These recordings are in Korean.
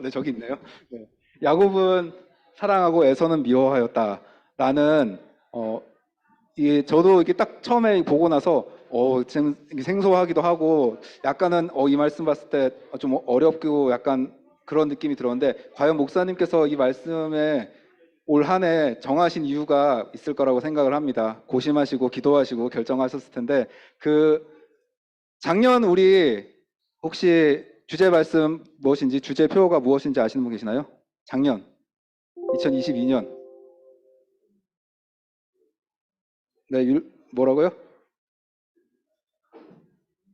네, 저기 있네요. 네. 야곱은 사랑하고 에서는 미워하였다라는 이게 저도 이게 딱 처음에 보고 나서 좀 이게 생소하기도 하고 약간은 이 말씀 봤을 때 좀 어렵고 약간 그런 느낌이 들었는데 과연 목사님께서 이 말씀에 올 한 해 정하신 이유가 있을 거라고 생각을 합니다. 고심하시고 기도하시고 결정하셨을 텐데 그 작년 우리 혹시 주제 말씀 무엇인지 주제 표가 무엇인지 아시는 분 계시나요? 작년 2022년 네 뭐라고요?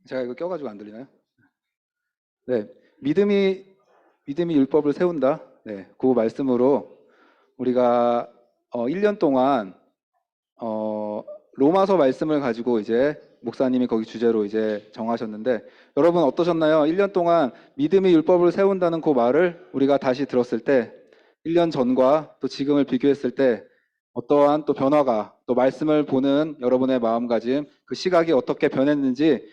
제가 이거 껴가지고 안 들리나요? 네, 믿음이 율법을 세운다. 네, 그 말씀으로 우리가 1년 동안 로마서 말씀을 가지고 이제 목사님이 거기 주제로 이제 정하셨는데 여러분 어떠셨나요? 1년 동안 믿음이 율법을 세운다는 그 말을 우리가 다시 들었을 때 1년 전과 또 지금을 비교했을 때 어떠한 또 변화가 또 말씀을 보는 여러분의 마음가짐 그 시각이 어떻게 변했는지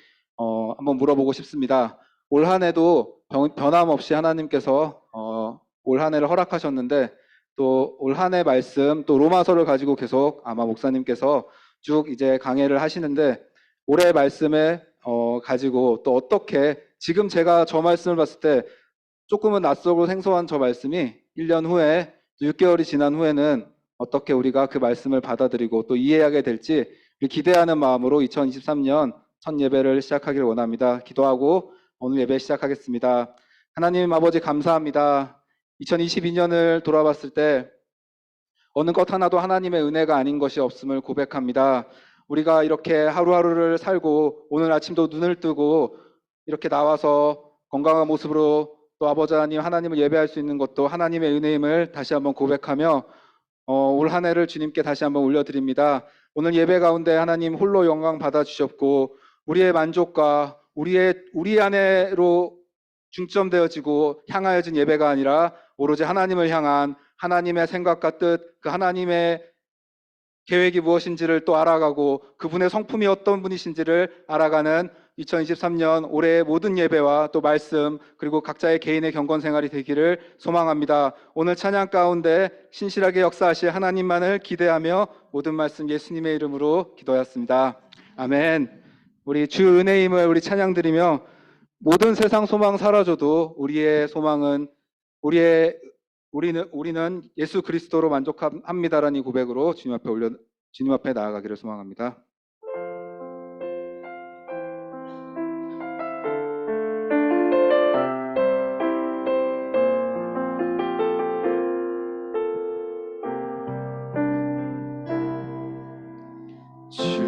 한번 물어보고 싶습니다. 올 한 해도 변함없이 하나님께서 올 한 해를 허락하셨는데 또 올 한 해 말씀 또 로마서를 가지고 계속 아마 목사님께서 쭉 이제 강해를 하시는데 올해 말씀에 가지고 또 어떻게 지금 제가 저 말씀을 봤을 때 조금은 낯설고 생소한 저 말씀이 1년 후에 6개월이 지난 후에는 어떻게 우리가 그 말씀을 받아들이고 또 이해하게 될지 기대하는 마음으로 2023년 첫 예배를 시작하기를 원합니다. 기도하고 오늘 예배 시작하겠습니다. 하나님 아버지 감사합니다. 2022년을 돌아봤을 때 어느 것 하나도 하나님의 은혜가 아닌 것이 없음을 고백합니다. 우리가 이렇게 하루하루를 살고 오늘 아침도 눈을 뜨고 이렇게 나와서 건강한 모습으로 또 아버지 하나님 하나님을 예배할 수 있는 것도 하나님의 은혜임을 다시 한번 고백하며 올 한 해를 주님께 다시 한번 올려드립니다. 오늘 예배 가운데 하나님 홀로 영광 받아주셨고 우리의 만족과 우리 안에로 중점되어지고 향하여진 예배가 아니라 오로지 하나님을 향한 하나님의 생각과 뜻, 그 하나님의 계획이 무엇인지를 또 알아가고 그분의 성품이 어떤 분이신지를 알아가는 2023년 올해의 모든 예배와 또 말씀 그리고 각자의 개인의 경건 생활이 되기를 소망합니다. 오늘 찬양 가운데 신실하게 역사하실 하나님만을 기대하며 모든 말씀 예수님의 이름으로 기도하였습니다. 아멘. 우리 주 은혜임을 우리 찬양 드리며 모든 세상 소망 사라져도 우리의 소망은 우리는 예수 그리스도로 만족합니다라는 이 고백으로 주님 앞에 나아가기를 소망합니다. 주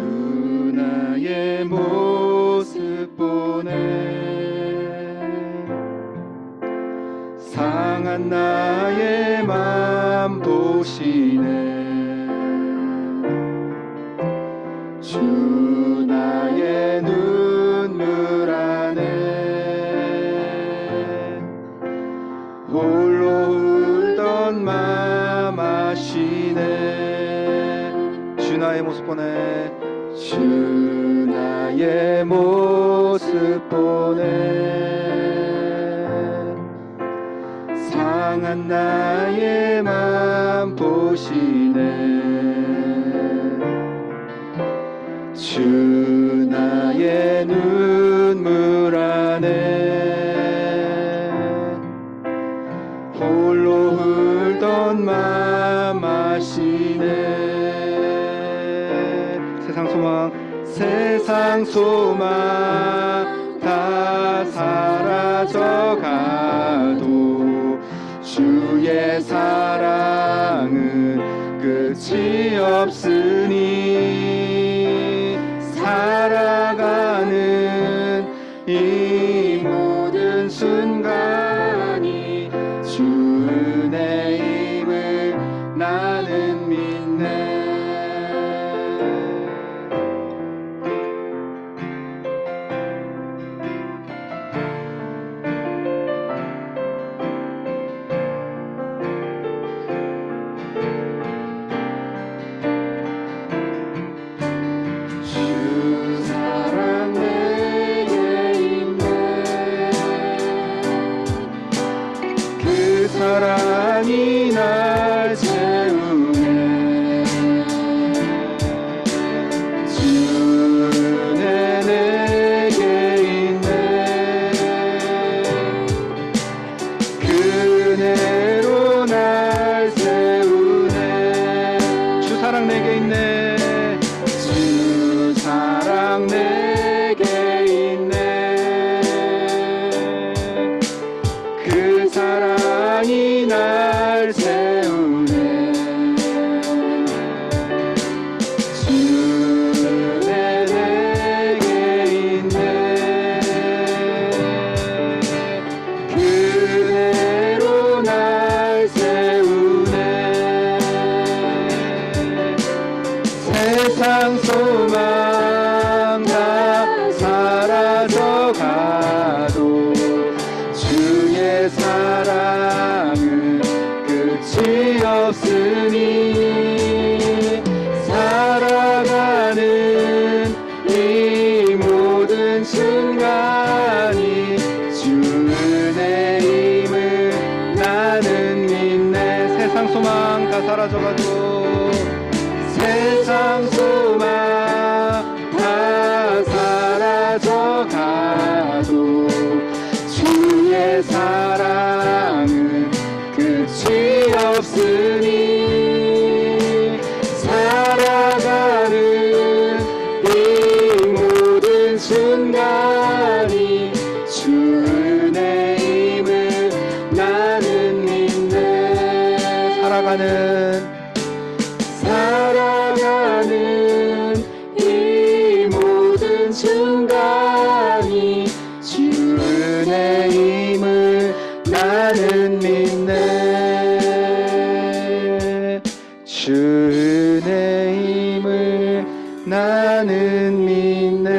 나의 모습 보네 상한 나의 맘 보시네 주 나의 눈물 안에 홀로 울던 맘 아시네 주 나의 모습 보네 주 나의 모습 보네 상한 나의 맘 보시네 주 나의 눈물 안에 홀로 울던 맘 아시네 세상 소망 다 사라져가도 주의 사랑은 끝이 없으니 살아가는 이 모든 순간이 주 은혜임을 나는 믿네 사랑이 날 채우네. 주 은혜 내게 있네. 그 은혜로 날 세우네. 주 사랑 내게 있네. 주 사랑 내게 있네. 그 사랑이 날 세우네. 주 은혜 내게 있네. 그 은혜로 날 세우네. 세상 소망 다 사라져가도 주의 사랑은 끝이 없으니 살아가는 이 모든 순간이 주 은혜임을 나는 믿네. 세상 소망 다 사라져가도 세상 소망 다 사라져가도 주의 사랑은 끝이 없으니 살아가는 이 모든 순간이 주 은혜임을 나는 믿네. 살아가는 이 모든 순간이 주 은혜임을 나는 믿네. 주 은혜임을 나는 믿네.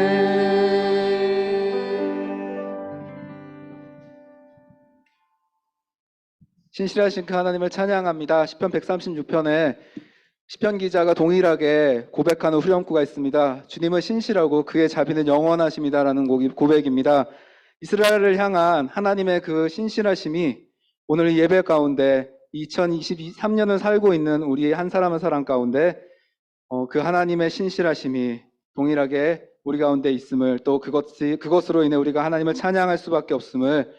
신실하신 그 하나님을 찬양합니다. 시편 136편에 시편 기자가 동일하게 고백하는 후렴구가 있습니다. 주님은 신실하고 그의 자비는 영원하심이다라는 고백입니다. 이스라엘을 향한 하나님의 그 신실하심이 오늘 예배 가운데 2023년을 살고 있는 우리 한 사람 한 사람 가운데 그 하나님의 신실하심이 동일하게 우리 가운데 있음을, 또 그것으로 인해 우리가 하나님을 찬양할 수밖에 없음을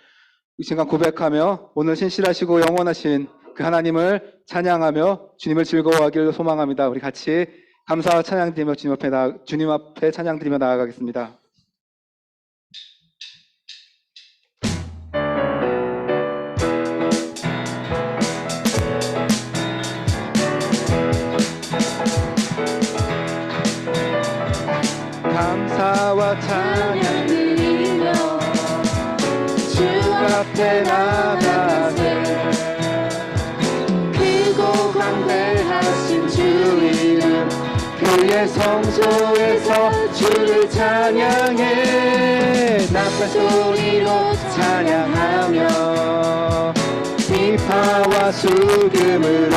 이 순간 고백하며 오늘 신실하시고 영원하신 그 하나님을 찬양하며 주님을 즐거워하기를 소망합니다. 우리 같이 감사와 찬양 드리며 주님 앞에 찬양 드리며 나아가겠습니다. 감사와 찬양 드리며 주 앞에 나가세. 크고 광대하신 주 이름 그의 성소에서 주를 찬양해. 나팔 소리로 찬양하며 비파와 수금으로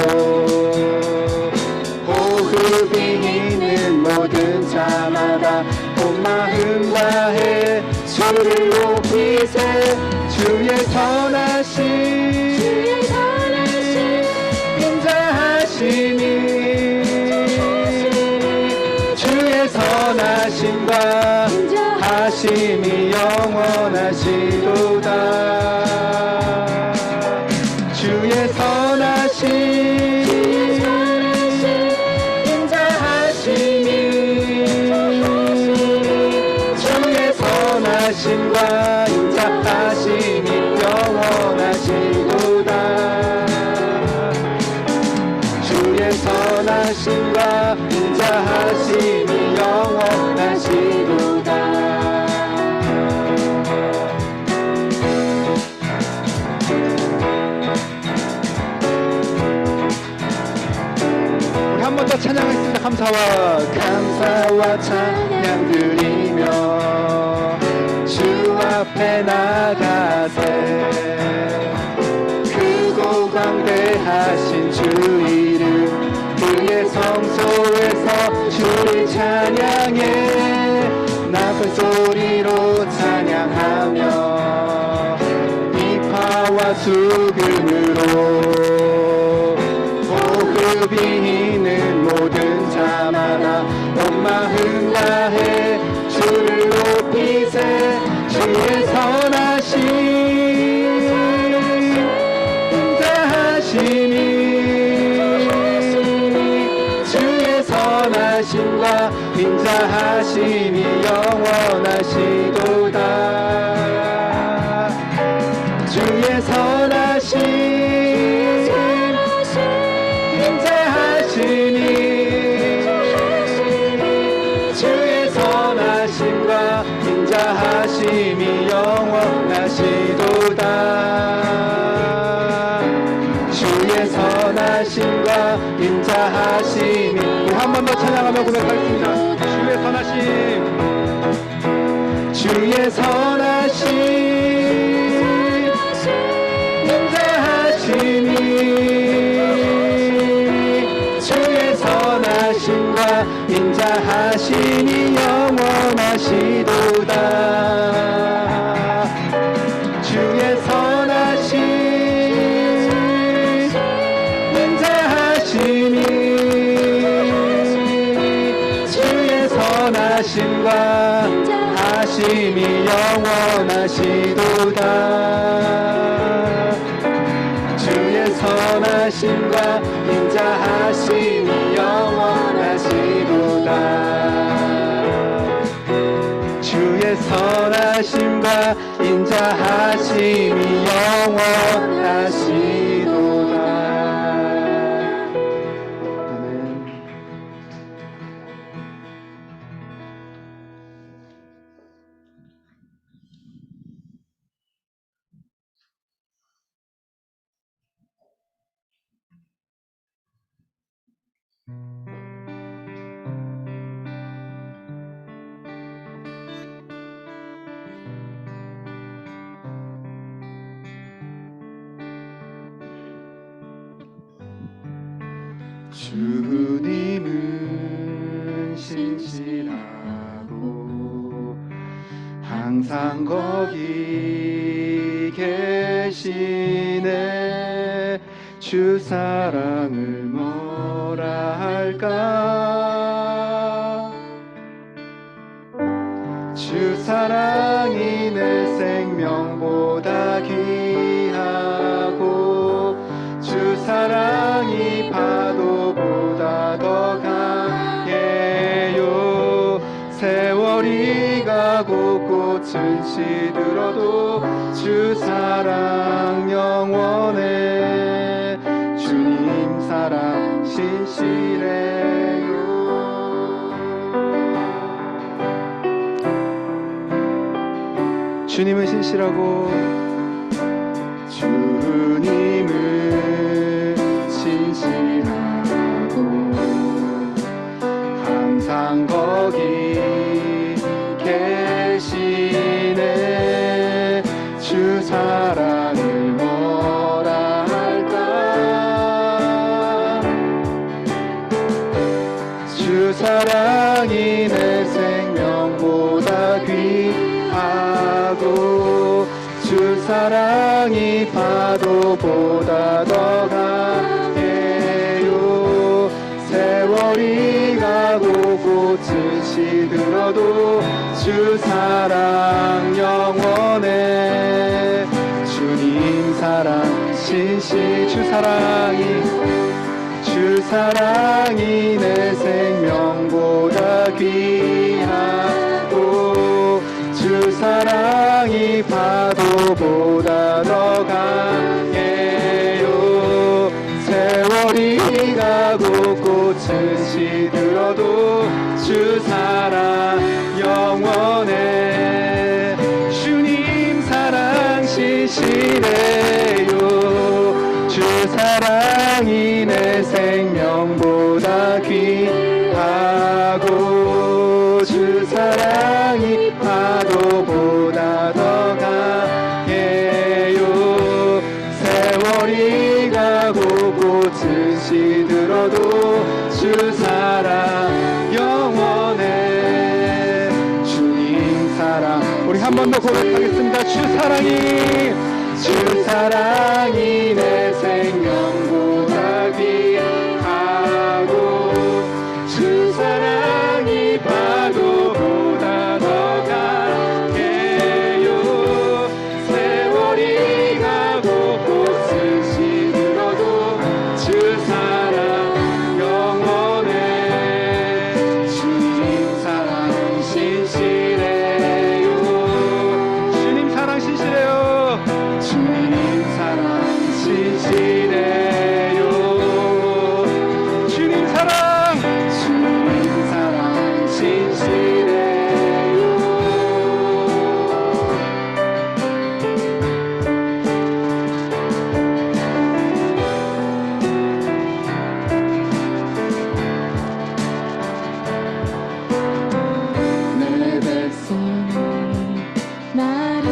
호흡이 있는 모든 자마다 온 마음 다해 주를 높이세. 주의 선하심 인자하심이 주의 선하심과 하심이 영원하시도다. 주의 선하심 인자하심이 주의 선하심과 인자하심이 영원하시도다. 주의 선하심과 인자하심이 영원하시도다. 우리 한 번 더 찬양하겠습니다. 감사와 찬양 드리며 주 앞에 나가세. 크고 광대하신 주 이름 그의 성소에서 주를 찬양해. 나팔 소리로 찬양하며 비파와 수금으로 호흡이 있는 모든 자마다 온 마음 다해 주를 높이세. 주의 선하심 인자하심이 주의 선하심과 인자하심이 영원하시도다. 주의 선하심 인자하심이 주의 선하심과 인자하심이 영원하시도다. 주의 선하심과 인자하심이. 우리 한 번 더 찬양하며 고백하겠습니다. 주의 선하심 주의 선하심 인자하심이 주의 선하심과 인자하심이 영원하시도다. 주의 선하심 인자하심이 주의 선하심과 하심이 영원하시도다. 주의 선하심과 인자하심이 영원하시도다. 주의 선하심과 인자하심이 영원하시도다. 아멘. 주님은 신실하고 항상 거기 계시네. 주 사랑을 뭐라 할까. 주 사랑이 내 생명보다 귀하고 주 사랑이 파도보다 더 강해요. 세월이 가고 꽃은 시들어도 주 사랑 영원해. 주님 사랑 신실해요. 주님은 신실하고 주님은 신실하고 항상 거기 계시네. 주 사랑을 뭐라 할까. 주 사랑이 내 생명보다 귀하고 주 사랑이 파도보다 더 강해요. 세월이 가고 꽃은 시들어도 주 사랑 영원해. 주님 사랑 신실. 주 사랑이 내 생명보다 귀하고 주 사랑이 파도보다 더 강해요. 세월이 가고 꽃은 시들어도 주 사랑 영원해. 주님 사랑 신실해요. 주 사랑이 내 생명보다 귀하고 주 사랑이 파도보다 더 강해요. 세월이 가고 꽃은 시들어도 주 사랑 영원해. 주님 사랑. 우리 한 번 더 고백하겠습니다. 주 사랑이 주 사랑이 내 생명보다 귀하고 주 사랑이 파도보다 더 강해요. 세월이 가고 꽃을 시들어도 주 사랑 영원해. 주님 사랑 신실해요. 주님 사랑 신실해요. 주님 사랑 신실해요. 주님 사랑 신실해요. 내 백성이 나를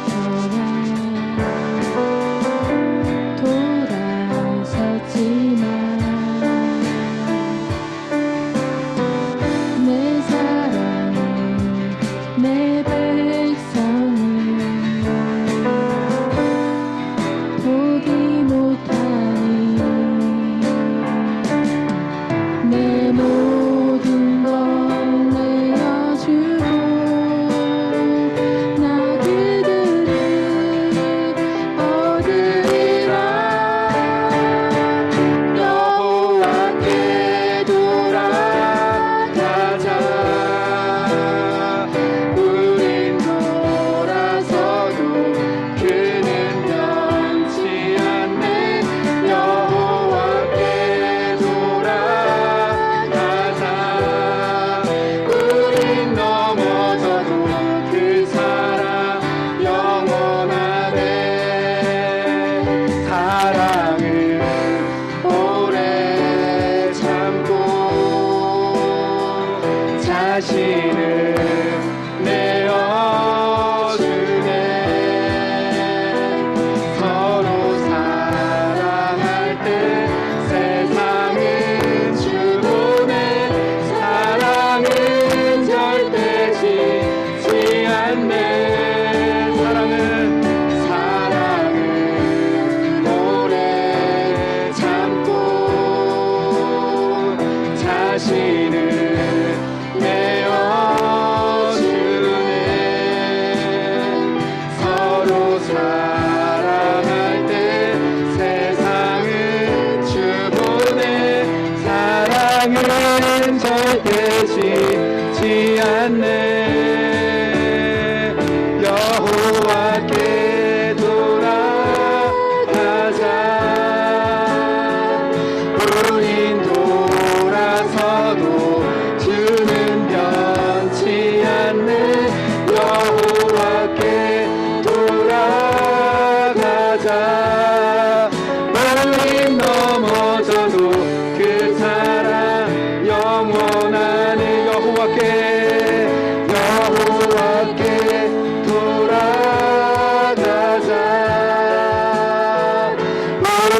떠나 돌아섰지만 내 사랑이 내 백성을 보기 못하니 내 모든 걸 내어주고 나 그들을 얻으리라. 여호와께 돌아가자. 우린 돌아서도 그는 변치 않네. 여호와께 돌아가자. 우린 넘어져도 그 사랑 영원하네. 사랑을 오래 참고 자신을 내어주네. 서로 사랑할 때 세상은 주보네. 사랑은 절대 지지 않네. 사랑은 오래 참고 자신을 내어주네. 서로 사랑할 때 세상은 주보네. 사랑은 절대 지지 않네. 여호와께 돌아가자. 우린 돌아서도 주는 변치 않네. 여호와께 돌아가자. 우린 넘어져도 그 사랑 영원하네. 여호와께 돌아가자.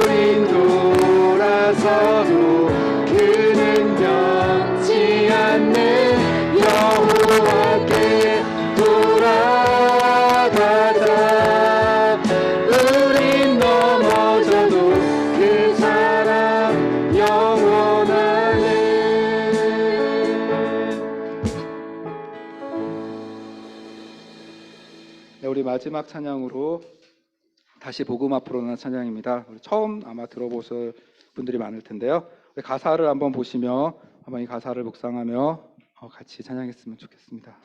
우린 돌아서도 그는 변치 않네. 여호와께 돌아가자. 우린 넘어져도 그 사랑 영원하네. 네, 우리 마지막 찬양으로 다시 복음 앞으로는 찬양입니다. 우리 처음 아마 들어보실 분들이 많을 텐데요. 우리 가사를 한번 보시며 한번 이 가사를 묵상하며 같이 찬양했으면 좋겠습니다.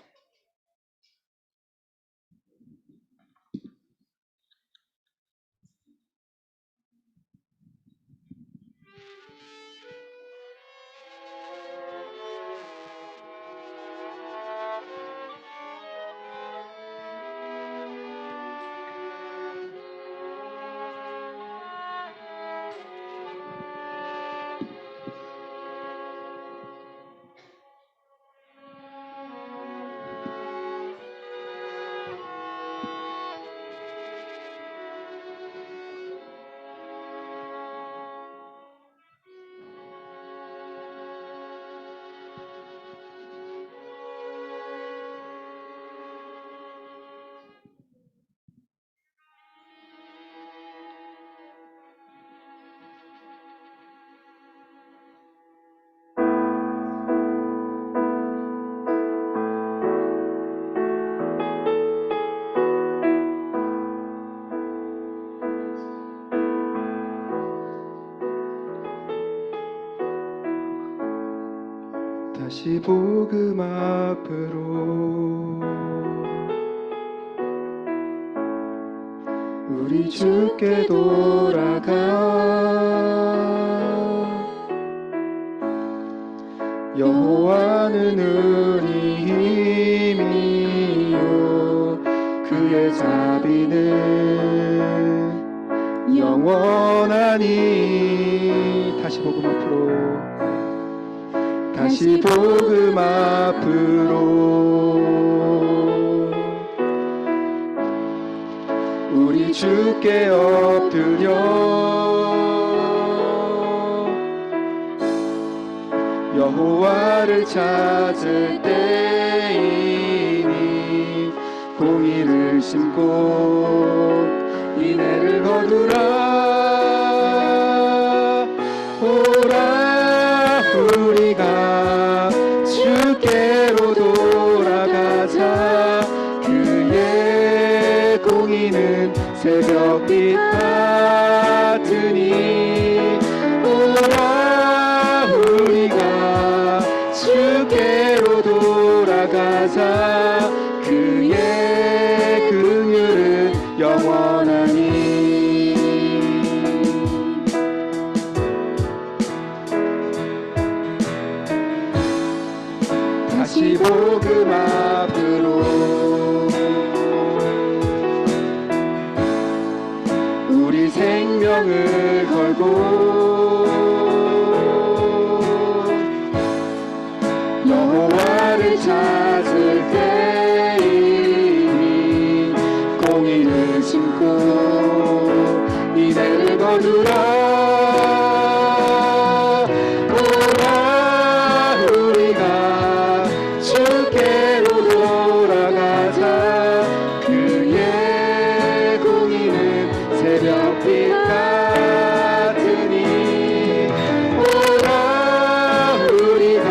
다시 복음 앞으로 우리 주께 돌아가 여호와는 우리 힘이요 그의 자비는 영원하니 다시 복음 앞으로 다시 복음 앞으로 우리 주께 엎드려 여호와를 찾을 때이니 공의를 심고 인애를 거두라 오라 우리가 주께로 돌아가자 그의 공의는 새벽빛 같으니 오라 우리가 주께로 돌아가자 그의 긍휼은 영원하니 다시 복음 앞으로 우리 생명을 걸고 여호와를 찾을 때이니 공의를 심고 인애를 거두라 오라 우리가 주께로 돌아가자 그의 공의는 새벽빛 같으니 오라 우리가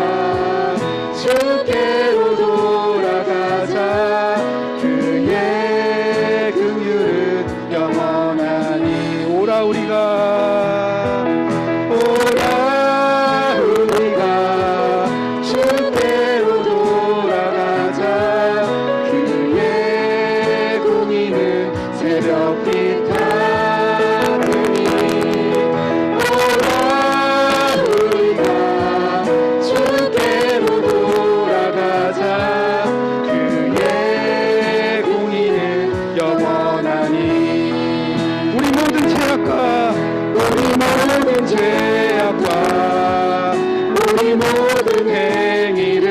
주께로 돌아가자 그의 긍휼은 영원하니 오라 우리가 주께로 돌아가자 그의 공의는 새벽빛 같으니 오라 우리가 주께로 돌아가자 그의 공의는 영원하니 우리 모든 죄악과 우리 모든 행위를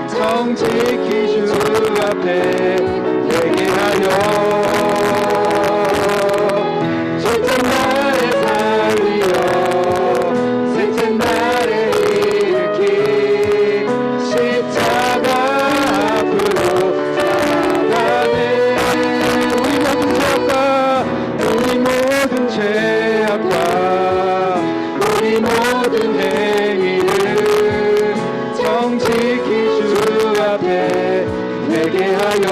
정직히 주 앞에 회개하여 첫째 날에 살리어 셋째 날에 일으킨 십자가 앞으로 나아가네 우리 모든 죄악과 우리 모든 행위를 정직히 주 앞에 회개하여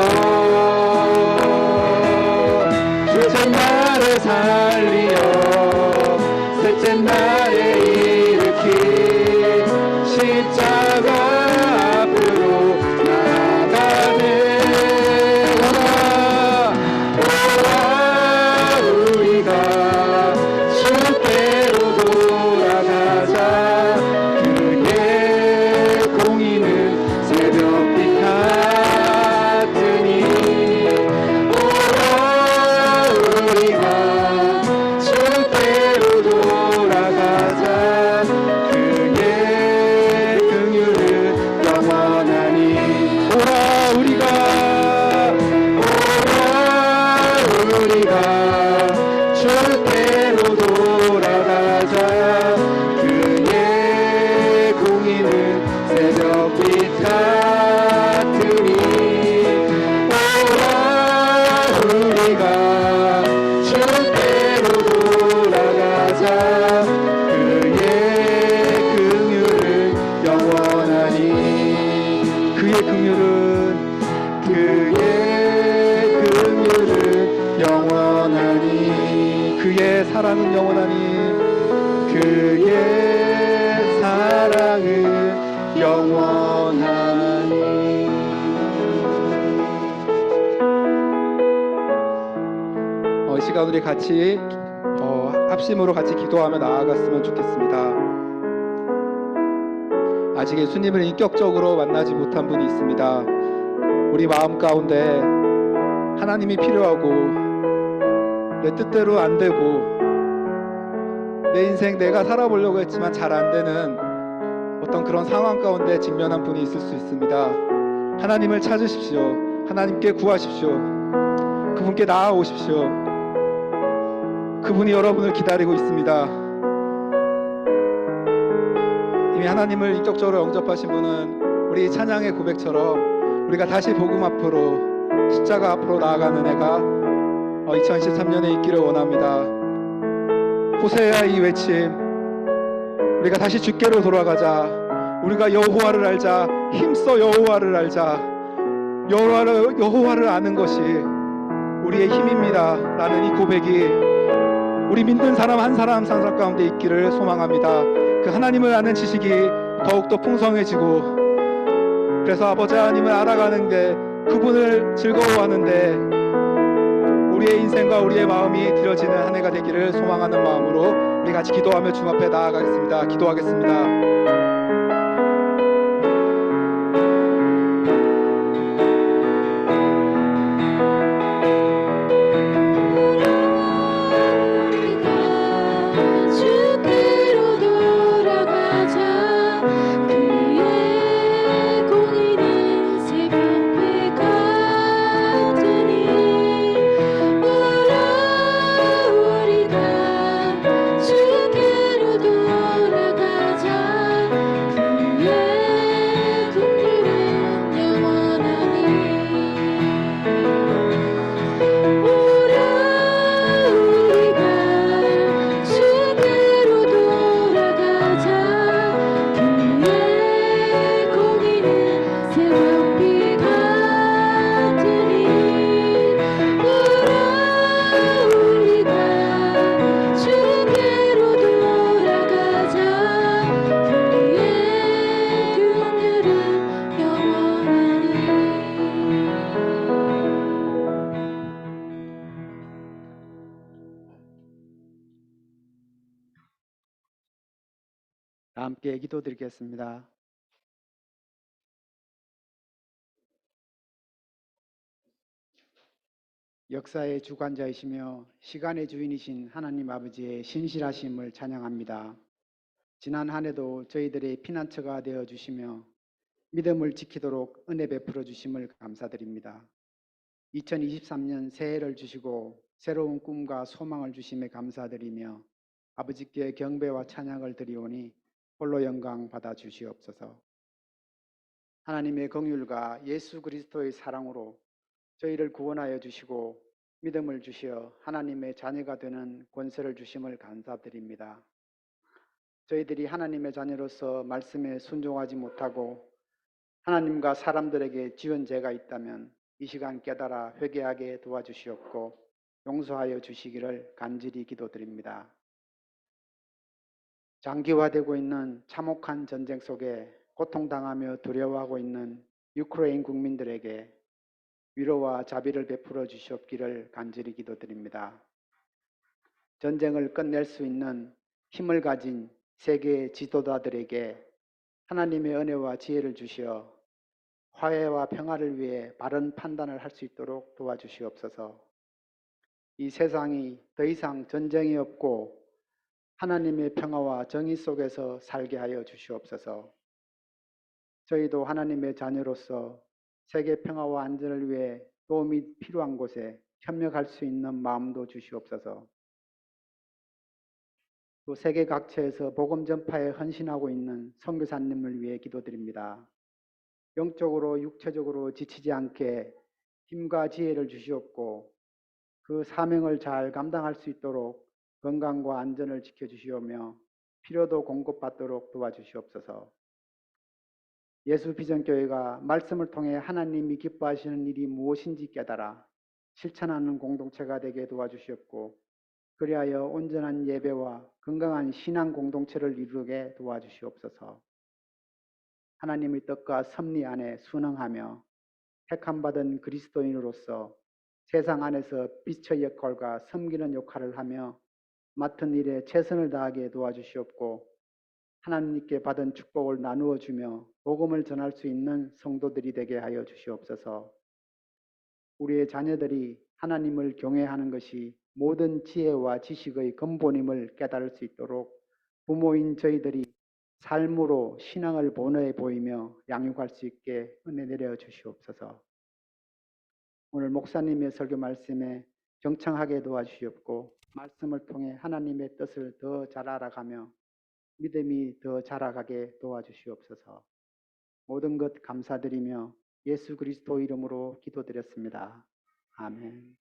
둘째 날에 살리어 셋째 날에 일으킨 십자가 앞으로 나아가네 오라 우리가 주께로 돌아가자 그의 공의는 새벽빛 같으니 오라 우리가 주께로 돌아가자 그의 긍휼은 영원하니 오라 우리가 주께로 돌아가자 그의 공의는 새벽빛 같으니 오라 우리가 주께로 돌아가자 그의 긍휼은 영원하니 그의 긍휼은 영원하니 그의 사랑은 영원하니 그의 사랑은 영원하니. 이 시간 우리 같이 합심으로 같이 기도하며 나아갔으면 좋겠습니다. 아직 예수님을 인격적으로 만나지 못한 분이 있습니다. 우리 마음 가운데 하나님이 필요하고 내 뜻대로 안 되고 내 인생 내가 살아보려고 했지만 잘 안 되는 어떤 그런 상황 가운데 직면한 분이 있을 수 있습니다. 하나님을 찾으십시오. 하나님께 구하십시오. 그분께 나아오십시오. 그분이 여러분을 기다리고 있습니다. 이미 하나님을 인격적으로 영접하신 분은 우리 찬양의 고백처럼 우리가 다시 복음 앞으로 십자가 앞으로 나아가는 해가 2023년에 있기를 원합니다. 호세아 이 외침, 우리가 다시 주께로 돌아가자. 우리가 여호와를 알자. 힘써 여호와를 알자. 여호와를 아는 것이 우리의 힘입니다 라는 이 고백이 우리 믿는 사람 한 사람 한 사람 가운데 있기를 소망합니다. 그 하나님을 아는 지식이 더욱더 풍성해지고, 그래서 아버지 하나님을 알아가는 게, 그분을 즐거워하는데 우리의 인생과 우리의 마음이 드려지는 한 해가 되기를 소망하는 마음으로 우리 같이 기도하며 주 앞에 나아가겠습니다. 기도하겠습니다. 주께로 돌아가자. 그의 공의는 새벽빛 같으니 우리가 주께로 돌아가자. 그의 긍휼은 영원하니 우리가 주께로 돌아가자. 그의 공의는 새벽빛 같으니 우리가 주께로 돌아가자. 그의 긍휼은 영원하니. 다 함께 기도드리겠습니다. 역사의 주관자이시며 시간의 주인이신 하나님 아버지의 신실하심을 찬양합니다. 지난 한 해도 저희들의 피난처가 되어 주시며 믿음을 지키도록 은혜 베풀어 주심을 감사드립니다. 2023년 새해를 주시고 새로운 꿈과 소망을 주심에 감사드리며 아버지께 경배와 찬양을 드리오니 홀로 영광 받아 주시옵소서. 하나님의 긍휼과 예수 그리스도의 사랑으로 저희를 구원하여 주시고 믿음을 주시어 하나님의 자녀가 되는 권세를 주심을 감사드립니다. 저희들이 하나님의 자녀로서 말씀에 순종하지 못하고 하나님과 사람들에게 지은 죄가 있다면 이 시간 깨달아 회개하게 도와주시옵고 용서하여 주시기를 간절히 기도드립니다. 장기화되고 있는 참혹한 전쟁 속에 고통당하며 두려워하고 있는 유크레인 국민들에게 위로와 자비를 베풀어 주시옵기를 간절히 기도드립니다. 전쟁을 끝낼 수 있는 힘을 가진 세계 지도자들에게 하나님의 은혜와 지혜를 주시어 화해와 평화를 위해 바른 판단을 할 수 있도록 도와주시옵소서. 이 세상이 더 이상 전쟁이 없고 하나님의 평화와 정의 속에서 살게 하여 주시옵소서. 저희도 하나님의 자녀로서 세계 평화와 안전을 위해 도움이 필요한 곳에 협력할 수 있는 마음도 주시옵소서. 또 세계 각처에서 복음 전파에 헌신하고 있는 선교사님을 위해 기도드립니다. 영적으로 육체적으로 지치지 않게 힘과 지혜를 주시옵고 그 사명을 잘 감당할 수 있도록 건강과 안전을 지켜주시오며 필요도 공급받도록 도와주시옵소서. 예수 비전교회가 말씀을 통해 하나님이 기뻐하시는 일이 무엇인지 깨달아 실천하는 공동체가 되게 도와주시옵고 그리하여 온전한 예배와 건강한 신앙 공동체를 이루게 도와주시옵소서. 하나님의 뜻과 섭리 안에 순응하며 택함받은 그리스도인으로서 세상 안에서 빛의 역할과 섬기는 역할을 하며 맡은 일에 최선을 다하게 도와주시옵고 하나님께 받은 축복을 나누어 주며 복음을 전할 수 있는 성도들이 되게 하여 주시옵소서. 우리의 자녀들이 하나님을 경외하는 것이 모든 지혜와 지식의 근본임을 깨달을 수 있도록 부모인 저희들이 삶으로 신앙을 본해 보이며 양육할 수 있게 은혜 내려 주시옵소서. 오늘 목사님의 설교 말씀에 경청하게 도와주시옵고 말씀을 통해 하나님의 뜻을 더 잘 알아가며 믿음이 더 자라가게 도와주시옵소서. 모든 것 감사드리며 예수 그리스도 이름으로 기도드렸습니다. 아멘.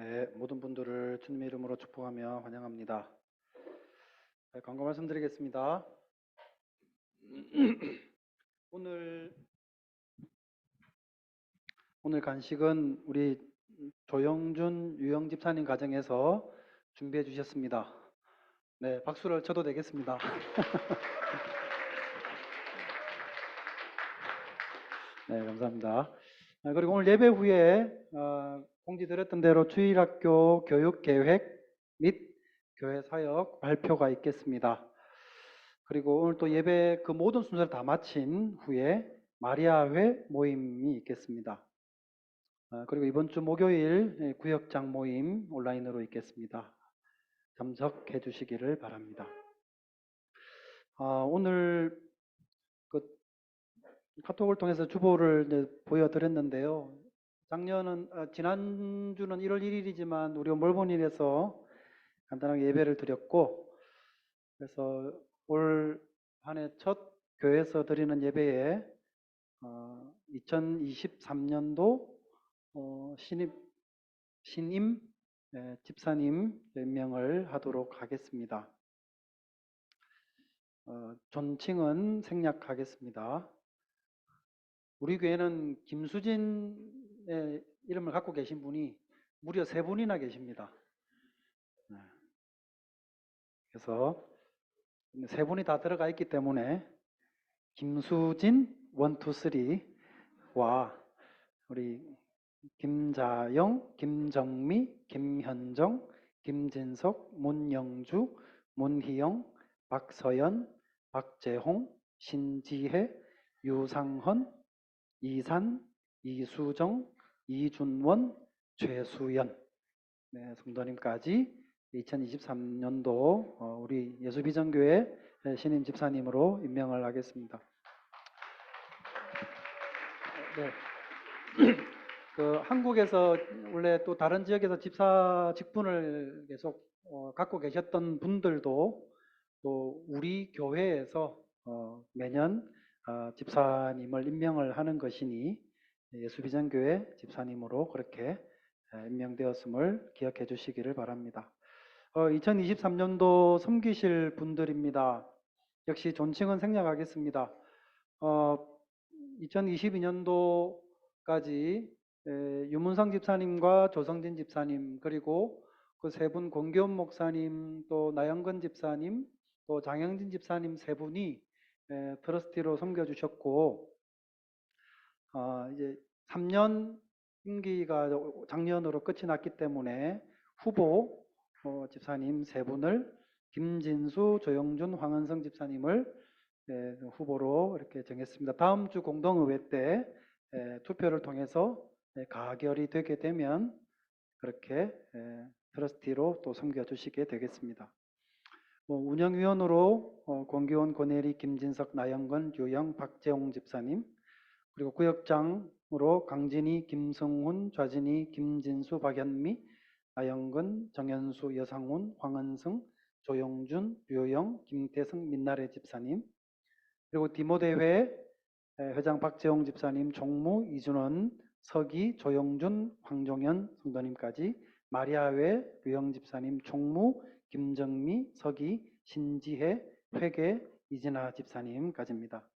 네, 모든 분들을 주님의 이름으로 축복하며 환영합니다. 네, 광고 말씀드리겠습니다. 오늘 간식은 우리 조영준 유영 집사님 가정에서 준비해 주셨습니다. 네, 박수를 쳐도 되겠습니다. 네, 감사합니다. 그리고 오늘 예배 후에 공지 드렸던 대로 주일학교 교육 계획 및 교회 사역 발표가 있겠습니다. 그리고 오늘 또 예배 그 모든 순서를 다 마친 후에 마리아회 모임이 있겠습니다. 그리고 이번 주 목요일 구역장 모임 온라인으로 있겠습니다. 참석해 주시기를 바랍니다. 오늘 그 카톡을 통해서 주보를 이제 보여드렸는데요. 지난주는 1월 1일이지만 우리가 몰본일에서 간단하게 예배를 드렸고, 그래서 올 한 해 첫 교회에서 드리는 예배에 2023년도 신임 집사님 임명을 하도록 하겠습니다. 존칭은 생략하겠습니다. 우리 교회는 김수진의 이름을 갖고 계신 분이 무려 3분이나 계십니다. 그래서 3분이 다 들어가 있기 때문에 김수진 1, 2, 3와 우리 김자영, 김정미, 김현정, 김진석, 문영주, 문희영, 박서연, 박재홍, 신지혜, 유상헌, 이산, 이수정, 이준원, 최수연 성도님까지 2023년도 우리 예수비전교회 신임 집사님으로 임명을 하겠습니다. 네. 한국에서 원래 또 다른 지역에서 집사 직분을 계속 갖고 계셨던 분들도 또 우리 교회에서 매년 집사님을 임명을 하는 것이니 예수비전교회 집사님으로 그렇게 임명되었음을 기억해 주시기를 바랍니다. 2023년도 섬기실 분들입니다. 역시 존칭은 생략하겠습니다. 2022년도까지 유문상 집사님과 조성진 집사님 그리고 그 3분 권기원 목사님 또 나영근 집사님 또 장영진 집사님 3분이 트러스티로 섬겨주셨고 이제 3년 임기가 작년으로 끝이 났기 때문에 후보 집사님 3분을 김진수, 조영준, 황은성 집사님을 후보로 이렇게 정했습니다. 다음 주 공동의회 때 투표를 통해서 가결이 되게 되면 그렇게 트러스티로 또 섬겨주시게 되겠습니다. 운영위원으로 권기원, 권혜리, 김진석, 나영건, 유영, 박재홍 집사님 그리고 구역장으로 강진희, 김성훈, 좌진희, 김진수, 박현미, 나영근, 정현수, 여상훈, 황은승, 조영준, 류영, 김태성, 민나래 집사님 그리고 디모대회 회장 박재홍 집사님, 종무 이준원, 서기, 조영준, 황종현 성도님까지, 마리아회 류영 집사님, 총무 김정미, 서기, 신지혜, 회계 이진아 집사님까지입니다.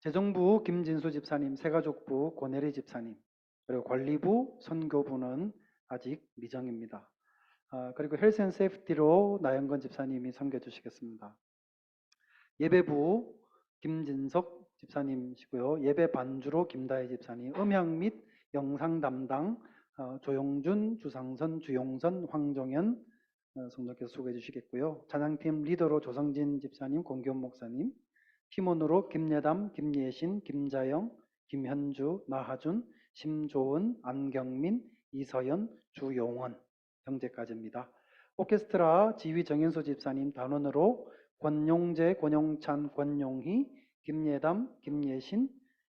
재정부 김진수 집사님, 새가족부 고내리 집사님, 그리고 관리부, 선교부는 아직 미정입니다. 그리고 헬스앤세이프티로 나영건 집사님이 섬겨주시겠습니다. 예배부 김진석 집사님이시고요. 예배 반주로 김다혜 집사님, 음향 및 영상 담당 조용준, 주상선, 주용선, 황정현 성도께서 소개해 주시겠고요. 찬양팀 리더로 조성진 집사님, 공기원 목사님, 팀원으로 김예담, 김예신, 김자영, 김현주, 나하준, 심조은, 안경민, 이서연, 주용원 형제까지입니다. 오케스트라 지휘 정현수 집사님, 단원으로 권용재, 권용찬, 권용희, 김예담, 김예신,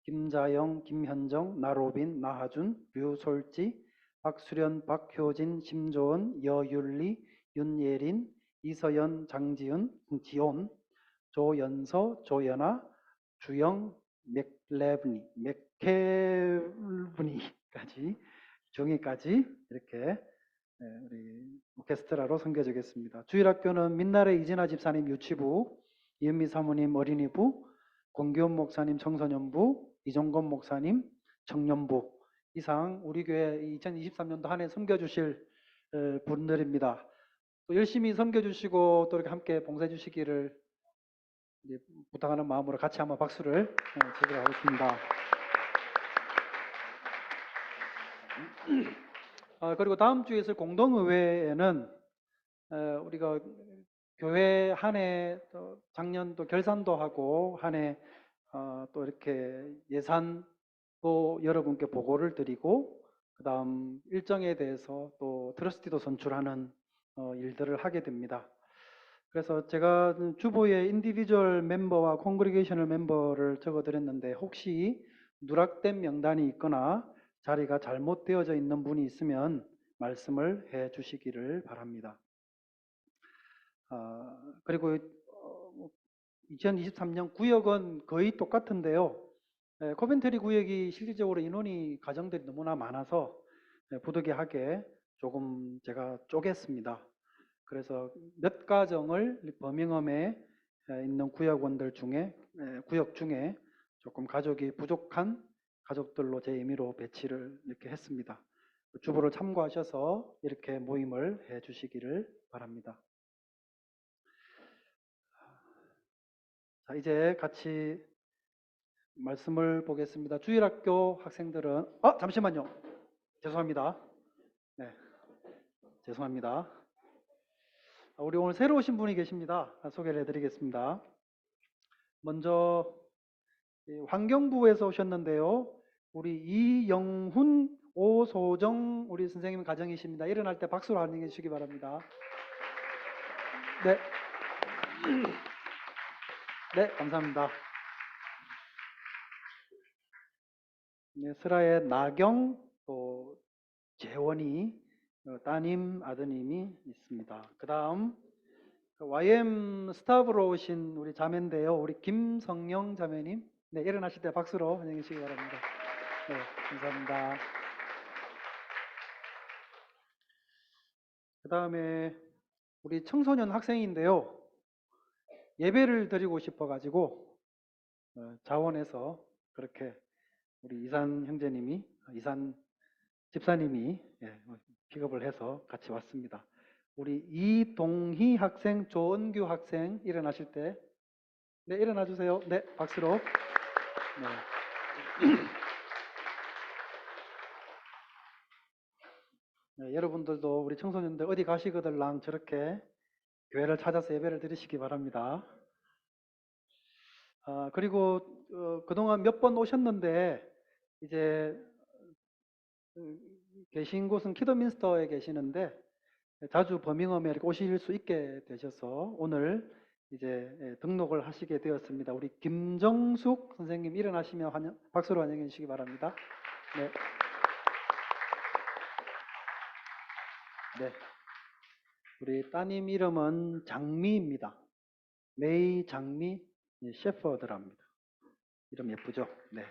김자영, 김현정, 나로빈, 나하준, 류솔지, 박수련, 박효진, 심조은, 여율리, 윤예린, 이서연, 장지은, 지온, 조연서, 조연아, 주영, 맥케브니까지, 종이까지 이렇게 우리 오케스트라로 섬겨주겠습니다. 주일학교는 민나래 이진아 집사님 유치부, 이은미 사모님 어린이부, 권기원 목사님 청소년부, 이종건 목사님 청년부 이상 우리 교회 2023년도 한 해 섬겨주실 분들입니다. 또 열심히 섬겨주시고 또 이렇게 함께 봉사해 주시기를 부탁하는 마음으로 같이 한번 박수를 치도록 하겠습니다. 그리고 다음 주에 있을 공동의회에는 우리가 교회 한 해 작년도 결산도 하고 한 해 또 이렇게 예산도 여러분께 보고를 드리고 그 다음 일정에 대해서 또 트러스티도 선출하는 일들을 하게 됩니다. 그래서 제가 주보에 인디비주얼 멤버와 콩그리게이셔널 멤버를 적어드렸는데 혹시 누락된 명단이 있거나 자리가 잘못되어져 있는 분이 있으면 말씀을 해 주시기를 바랍니다. 그리고 2023년 구역은 거의 똑같은데요. 코벤트리 구역이 실질적으로 인원이 가정들이 너무나 많아서 부득이하게 조금 제가 쪼갰습니다. 그래서 몇 가정을 버밍엄에 있는 구역원들 중에 구역 중에 조금 가족이 부족한 가족들로 제 임의로 배치를 이렇게 했습니다. 주보를 참고하셔서 이렇게 모임을 해 주시기를 바랍니다. 자, 이제 같이 말씀을 보겠습니다. 주일학교 학생들은 잠시만요. 죄송합니다. 네, 죄송합니다. 우리 오늘 새로 오신 분이 계십니다. 소개를 해드리겠습니다. 먼저 환경부에서 오셨는데요. 우리 이영훈, 오소정 우리 선생님 가정이십니다. 일어날 때 박수로 환영해 주시기 바랍니다. 네. 네, 감사합니다. 네, 슬하의 나경, 또 재원이 따님, 아드님이 있습니다. 그 다음 YM 스타프로 오신 우리 자매인데요. 우리 김성영 자매님. 네, 일어나실 때 박수로 환영해 주시기 바랍니다. 네, 감사합니다. 그 다음에 우리 청소년 학생인데요. 예배를 드리고 싶어가지고 자원에서 그렇게 우리 이산 형제님이, 이산 집사님이 픽업을 해서 같이 왔습니다. 우리 이동희 학생, 조은규 학생 일어나실 때, 네, 일어나 주세요. 네, 박수로. 네. 네, 여러분들도 우리 청소년들 어디 가시거들랑 저렇게 교회를 찾아서 예배를 드리시기 바랍니다. 그리고 그동안 몇 번 오셨는데 이제 계신 곳은 키더민스터에 계시는데 자주 버밍엄에 이렇게 오실 수 있게 되셔서 오늘 이제 등록을 하시게 되었습니다. 우리 김정숙 선생님 일어나시면 박수로 환영해 주시기 바랍니다. 네. 네. 우리 따님 이름은 장미입니다. 메이 장미 셰퍼드랍니다. 이름 예쁘죠? 네.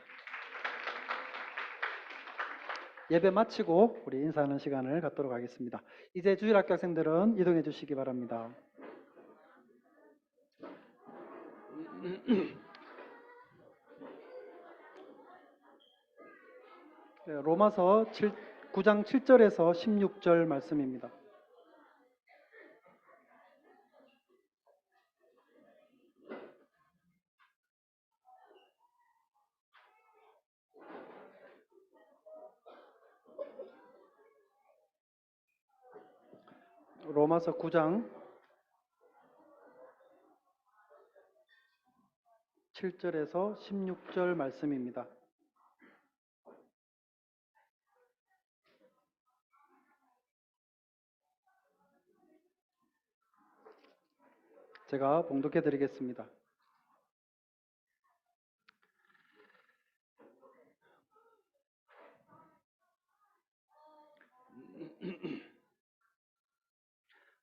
예배 마치고 우리 인사하는 시간을 갖도록 하겠습니다. 이제 주일학교 학생들은 이동해 주시기 바랍니다. 네, 로마서 9장 7절에서 16절 말씀입니다. 로마서 9장 7절에서 16절 말씀입니다. 제가 봉독해 드리겠습니다.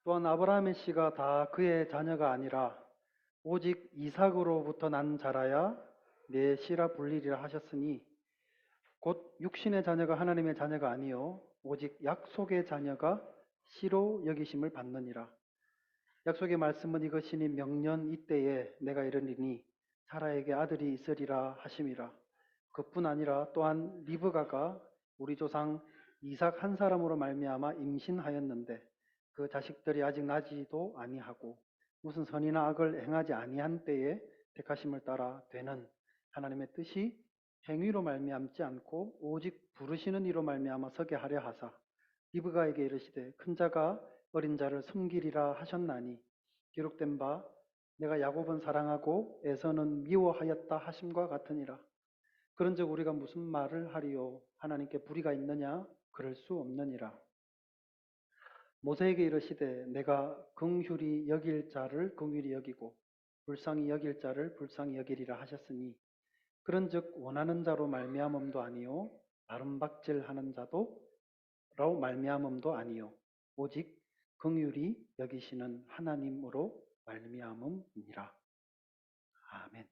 또한 아브라함의 씨가 다 그의 자녀가 아니라 오직 이삭으로부터 난 자라야 내 씨라 불리리라 하셨으니 곧 육신의 자녀가 하나님의 자녀가 아니요 오직 약속의 자녀가 씨로 여기심을 받느니라. 약속의 말씀은 이것이니 명년 이때에 내가 이르리니 사라에게 아들이 있으리라 하심이라. 그뿐 아니라 또한 리브가가 우리 조상 이삭 한 사람으로 말미암아 임신하였는데 그 자식들이 아직 나지도 아니하고 무슨 선이나 악을 행하지 아니한 때에 택하심을 따라 되는 하나님의 뜻이 행위로 말미암지 않고 오직 부르시는 이로 말미암아 서게 하려 하사 리브가에게 이르시되 큰 자가 어린 자를 섬기리라 하셨나니 기록된 바 내가 야곱은 사랑하고 에서는 미워하였다 하심과 같으니라. 그런즉 우리가 무슨 말을 하리요 하나님께 불의가 있느냐 그럴 수 없느니라. 모세에게 이르시되 내가 긍휼히 여길 자를 긍휼히 여기고 불쌍히 여길 자를 불쌍히 여기리라 하셨으니 그런즉 원하는 자로 말미암음도 아니요 바른박질하는 자도 라고 말미암음도 아니요 오직 긍휼히 여기시는 하나님으로 말미암음이니라. 아멘.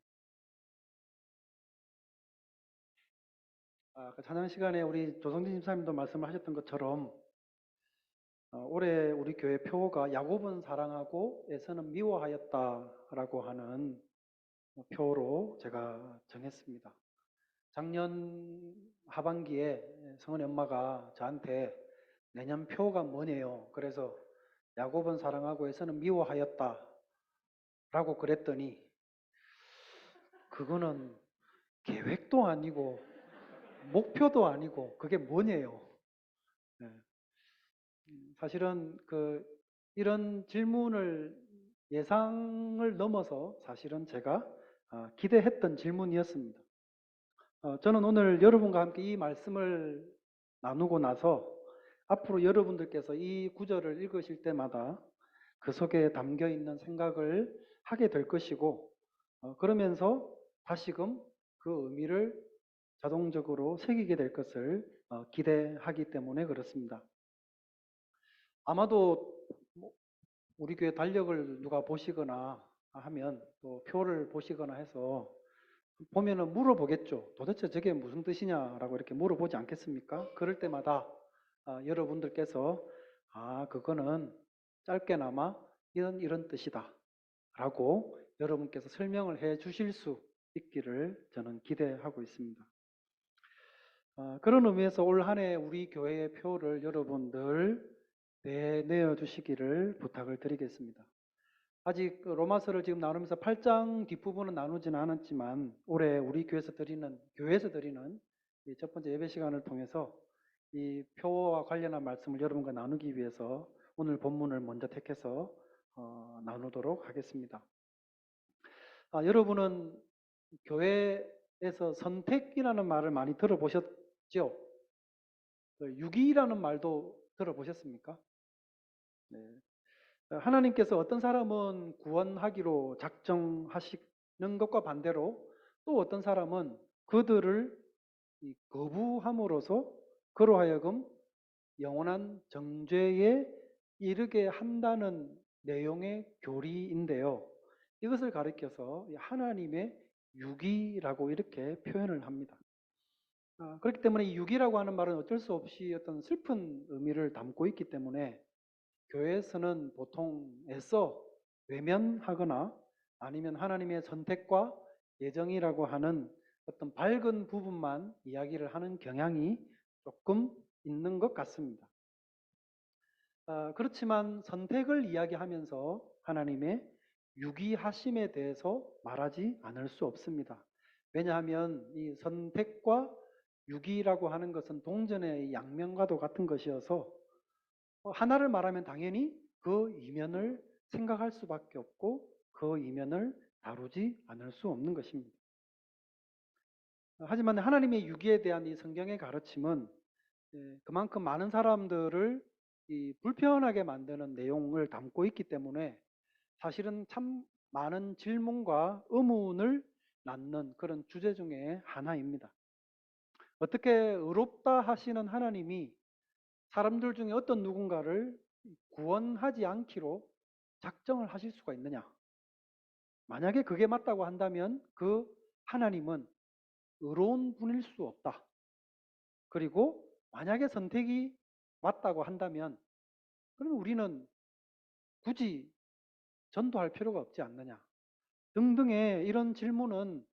아까 찬양 시간에 우리 조성진 집사님도 말씀을 하셨던 것처럼 올해 우리 교회 표어가 야곱은 사랑하고 에서는 미워하였다라고 하는 표어로 제가 정했습니다. 작년 하반기에 성은이 엄마가 저한테 내년 표어가 뭐네요. 그래서 야곱은 사랑하고 에서는 미워하였다 라고 그랬더니 그거는 계획도 아니고 목표도 아니고 그게 뭐네요. 네. 사실은 이런 질문을 예상을 넘어서 사실은 제가 기대했던 질문이었습니다. 저는 오늘 여러분과 함께 이 말씀을 나누고 나서 앞으로 여러분들께서 이 구절을 읽으실 때마다 그 속에 담겨 있는 생각을 하게 될 것이고 그러면서 다시금 그 의미를 자동적으로 새기게 될 것을 기대하기 때문에 그렇습니다. 아마도 우리 교회 달력을 누가 보시거나 하면 또 표를 보시거나 해서 보면은 물어보겠죠. 도대체 저게 무슨 뜻이냐라고 이렇게 물어보지 않겠습니까? 그럴 때마다 여러분들께서 그거는 짧게나마 이런 뜻이다 라고 여러분께서 설명을 해 주실 수 있기를 저는 기대하고 있습니다. 그런 의미에서 올 한 해 우리 교회의 표를 여러분들 내어 주시기를 부탁을 드리겠습니다. 아직 로마서를 지금 나누면서 8장 뒷부분은 나누지는 않았지만 올해 우리 교회에서 드리는 이 첫 번째 예배 시간을 통해서 이 표와 관련한 말씀을 여러분과 나누기 위해서 오늘 본문을 먼저 택해서 나누도록 하겠습니다. 여러분은 교회에서 선택이라는 말을 많이 들어보셨죠? 유기라는 말도 들어보셨습니까? 네. 하나님께서 어떤 사람은 구원하기로 작정하시는 것과 반대로 또 어떤 사람은 그들을 거부함으로써 그로 하여금 영원한 정죄에 이르게 한다는 내용의 교리인데요. 이것을 가리켜서 하나님의 유기라고 이렇게 표현을 합니다. 그렇기 때문에 이 유기라고 하는 말은 어쩔 수 없이 어떤 슬픈 의미를 담고 있기 때문에 교회에서는 보통 애써 외면하거나 아니면 하나님의 선택과 예정이라고 하는 어떤 밝은 부분만 이야기를 하는 경향이 조금 있는 것 같습니다. 그렇지만 선택을 이야기하면서 하나님의 유기하심에 대해서 말하지 않을 수 없습니다. 왜냐하면 이 선택과 유기라고 하는 것은 동전의 양면과도 같은 것이어서 하나를 말하면 당연히 그 이면을 생각할 수밖에 없고 그 이면을 다루지 않을 수 없는 것입니다. 하지만 하나님의 유기에 대한 이 성경의 가르침은 그만큼 많은 사람들을 이 불편하게 만드는 내용을 담고 있기 때문에 사실은 참 많은 질문과 의문을 낳는 그런 주제 중에 하나입니다. 어떻게 의롭다 하시는 하나님이 사람들 중에 어떤 누군가를 구원하지 않기로 작정을 하실 수가 있느냐? 만약에 그게 맞다고 한다면 그 하나님은 의로운 분일 수 없다. 그리고 만약에 선택이 맞다고 한다면 그러면 우리는 굳이 전도할 필요가 없지 않느냐 등등의 이런 질문은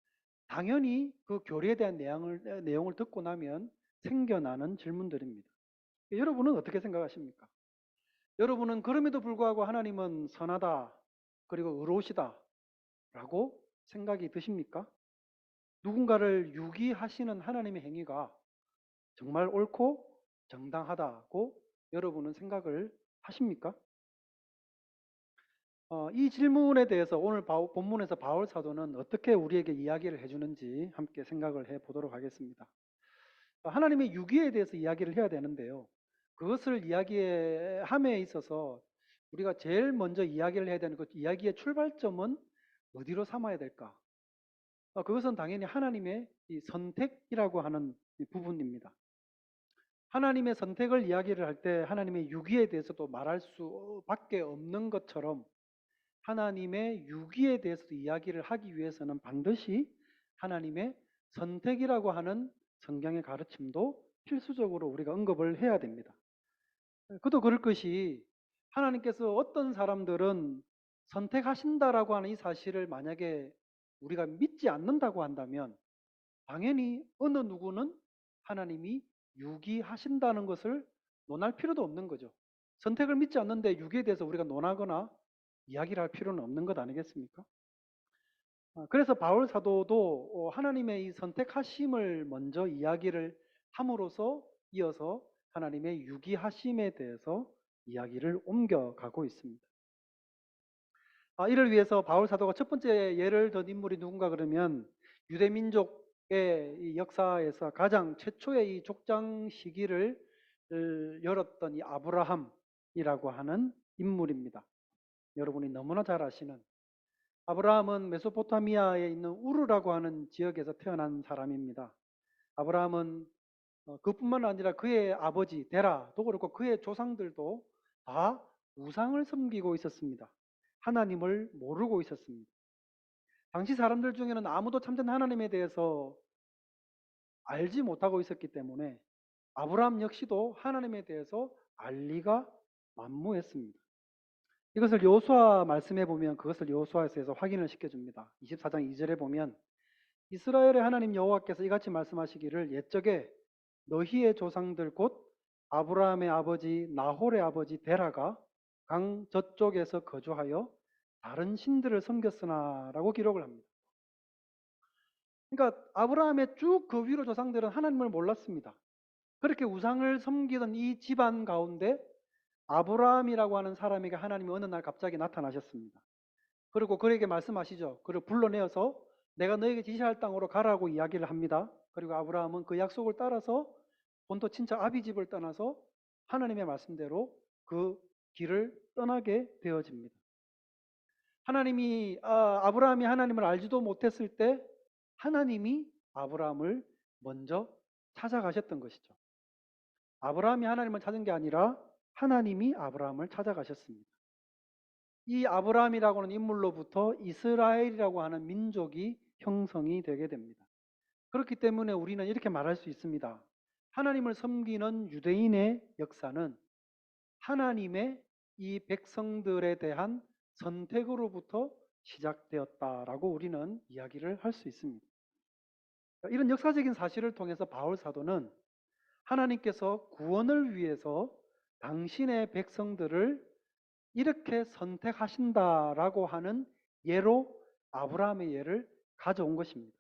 당연히 그 교리에 대한 내용을 듣고 나면 생겨나는 질문들입니다. 여러분은 어떻게 생각하십니까? 여러분은 그럼에도 불구하고 하나님은 선하다 그리고 의로우시다 라고 생각이 드십니까? 누군가를 유기하시는 하나님의 행위가 정말 옳고 정당하다고 여러분은 생각을 하십니까? 이 질문에 대해서 오늘 본문에서 바울 사도는 어떻게 우리에게 이야기를 해주는지 함께 생각을 해보도록 하겠습니다. 하나님의 유기에 대해서 이야기를 해야 되는데요. 그것을 이야기함에 있어서 우리가 제일 먼저 이야기를 해야 되는 그 이야기의 출발점은 어디로 삼아야 될까? 그것은 당연히 하나님의 이 선택이라고 하는 이 부분입니다. 하나님의 선택을 이야기를 할 때 하나님의 유기에 대해서도 말할 수밖에 없는 것처럼 하나님의 유기에 대해서도 이야기를 하기 위해서는 반드시 하나님의 선택이라고 하는 성경의 가르침도 필수적으로 우리가 언급을 해야 됩니다. 그도 그럴 것이 하나님께서 어떤 사람들은 선택하신다라고 하는 이 사실을 만약에 우리가 믿지 않는다고 한다면 당연히 어느 누구는 하나님이 유기하신다는 것을 논할 필요도 없는 거죠. 선택을 믿지 않는데 유기에 대해서 우리가 논하거나 이야기를 할 필요는 없는 것 아니겠습니까? 그래서 바울 사도도 하나님의 이 선택하심을 먼저 이야기를 함으로써 이어서 하나님의 유기하심에 대해서 이야기를 옮겨가고 있습니다. 이를 위해서 바울 사도가 첫 번째 예를 든 인물이 누군가 그러면 유대 민족의 이 역사에서 가장 최초의 이 족장 시기를 열었던 이 아브라함이라고 하는 인물입니다. 여러분이 너무나 잘 아시는 아브라함은 메소포타미아에 있는 우르라고 하는 지역에서 태어난 사람입니다. 아브라함은 그뿐만 아니라 그의 아버지 데라도 그렇고 그의 조상들도 다 우상을 섬기고 있었습니다. 하나님을 모르고 있었습니다. 당시 사람들 중에는 아무도 참된 하나님에 대해서 알지 못하고 있었기 때문에 아브라함 역시도 하나님에 대해서 알 리가 만무했습니다. 이것을 여호수아 말씀해 보면 그것을 여호수아에서 확인을 시켜줍니다. 24장 2절에 보면 이스라엘의 하나님 여호와께서 이같이 말씀하시기를 옛적에 너희의 조상들 곧 아브라함의 아버지 나홀의 아버지 데라가 강 저쪽에서 거주하여 다른 신들을 섬겼으나 라고 기록을 합니다. 그러니까 아브라함의 쭉 그 위로 조상들은 하나님을 몰랐습니다. 그렇게 우상을 섬기던 이 집안 가운데 아브라함이라고 하는 사람에게 하나님이 어느 날 갑자기 나타나셨습니다. 그리고 그에게 말씀하시죠. 그를 불러내어서 내가 너에게 지시할 땅으로 가라고 이야기를 합니다. 그리고 아브라함은 그 약속을 따라서 본토 친척 아비 집을 떠나서 하나님의 말씀대로 그 길을 떠나게 되어집니다. 아브라함이 하나님을 알지도 못했을 때 하나님이 아브라함을 먼저 찾아가셨던 것이죠. 아브라함이 하나님을 찾은 게 아니라 하나님이 아브라함을 찾아가셨습니다. 이 아브라함이라고 하는 인물로부터 이스라엘이라고 하는 민족이 형성이 되게 됩니다. 그렇기 때문에 우리는 이렇게 말할 수 있습니다. 하나님을 섬기는 유대인의 역사는 하나님의 이 백성들에 대한 선택으로부터 시작되었다라고 우리는 이야기를 할 수 있습니다. 이런 역사적인 사실을 통해서 바울 사도는 하나님께서 구원을 위해서 당신의 백성들을 이렇게 선택하신다라고 하는 예로 아브라함의 예를 가져온 것입니다.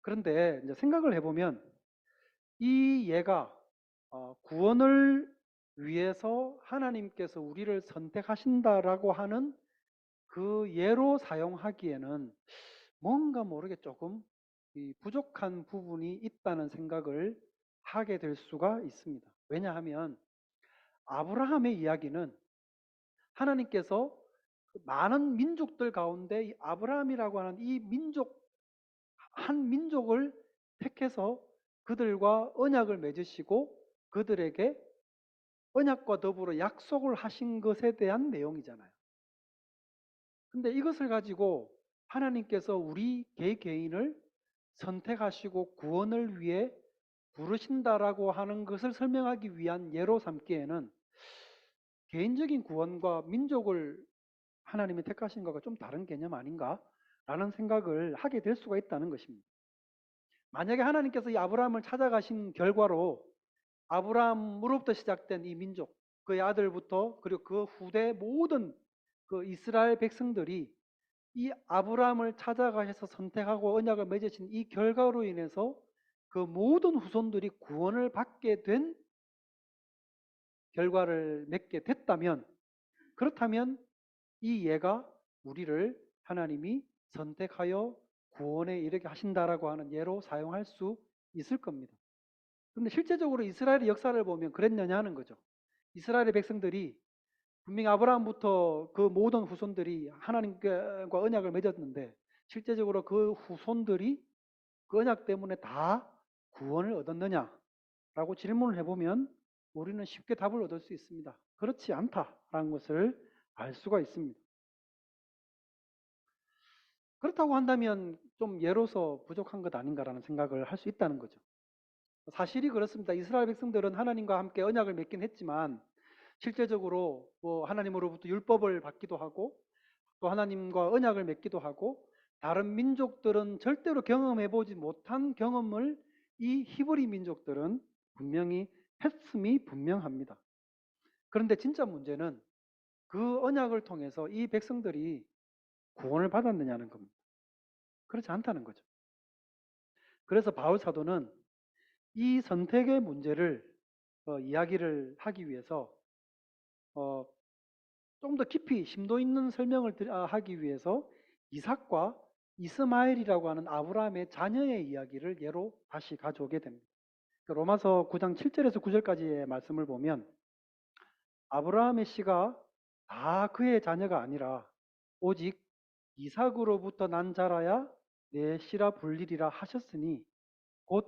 그런데 이제 생각을 해보면 이 예가 구원을 위해서 하나님께서 우리를 선택하신다라고 하는 그 예로 사용하기에는 뭔가 모르게 조금 이 부족한 부분이 있다는 생각을 하게 될 수가 있습니다. 왜냐하면 아브라함의 이야기는 하나님께서 그 많은 민족들 가운데 이 아브라함이라고 하는 이 민족, 한 민족을 택해서 그들과 언약을 맺으시고 그들에게 언약과 더불어 약속을 하신 것에 대한 내용이잖아요. 근데 이것을 가지고 하나님께서 우리 개개인을 선택하시고 구원을 위해 부르신다라고 하는 것을 설명하기 위한 예로 삼기에는 개인적인 구원과 민족을 하나님이 택하신 것과 좀 다른 개념 아닌가라는 생각을 하게 될 수가 있다는 것입니다. 만약에 하나님께서 이 아브라함을 찾아가신 결과로 아브라함으로부터 시작된 이 민족, 그의 아들부터 그리고 그 후대 모든 그 이스라엘 백성들이 이 아브라함을 찾아가셔서 선택하고 언약을 맺으신 이 결과로 인해서 그 모든 후손들이 구원을 받게 된 결과를 맺게 됐다면, 그렇다면 이 예가 우리를 하나님이 선택하여 구원에 이르게 하신다라고 하는 예로 사용할 수 있을 겁니다. 그런데 실제적으로 이스라엘의 역사를 보면 그랬느냐 하는 거죠. 이스라엘의 백성들이 분명히 아브라함부터 그 모든 후손들이 하나님과 언약을 맺었는데 실제적으로 그 후손들이 그 언약 때문에 다 구원을 얻었느냐라고 질문을 해보면 우리는 쉽게 답을 얻을 수 있습니다. 그렇지 않다라는 것을 알 수가 있습니다. 그렇다고 한다면 좀 예로서 부족한 것 아닌가라는 생각을 할 수 있다는 거죠. 사실이 그렇습니다. 이스라엘 백성들은 하나님과 함께 언약을 맺긴 했지만 실제적으로 하나님으로부터 율법을 받기도 하고 또 하나님과 언약을 맺기도 하고 다른 민족들은 절대로 경험해 보지 못한 경험을 이 히브리 민족들은 분명히 했음이 분명합니다. 그런데 진짜 문제는 그 언약을 통해서 이 백성들이 구원을 받았느냐는 겁니다. 그렇지 않다는 거죠. 그래서 바울 사도는 이 선택의 문제를 이야기를 하기 위해서 좀 더 깊이 심도 있는 설명을 하기 위해서 이삭과 이스마엘이라고 하는 아브라함의 자녀의 이야기를 예로 다시 가져오게 됩니다. 로마서 9장 7절에서 9절까지의 말씀을 보면 아브라함의 씨가 다 그의 자녀가 아니라 오직 이삭으로부터 난 자라야 내 씨라 불리리라 하셨으니 곧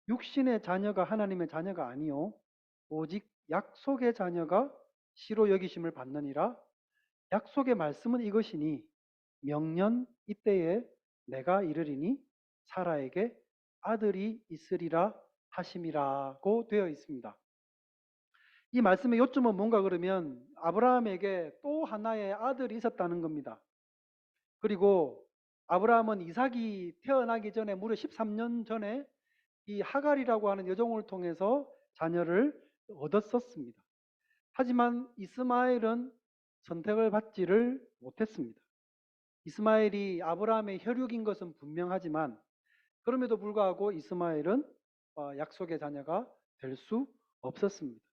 육신의 자녀가 하나님의 자녀가 아니요 오직 약속의 자녀가 씨로 여기심을 받느니라. 약속의 말씀은 이것이니 명년 이때에 내가 이르리니 사라에게 아들이 있으리라 하심이라고 되어 있습니다. 이 말씀의 요점은 뭔가 그러면 아브라함에게 또 하나의 아들이 있었다는 겁니다. 그리고 아브라함은 이삭이 태어나기 전에 무려 13년 전에 이 하갈이라고 하는 여종을 통해서 자녀를 얻었었습니다. 하지만 이스마엘은 선택을 받지를 못했습니다. 이스마엘이 아브라함의 혈육인 것은 분명하지만 그럼에도 불구하고 이스마엘은 약속의 자녀가 될 수 없었습니다.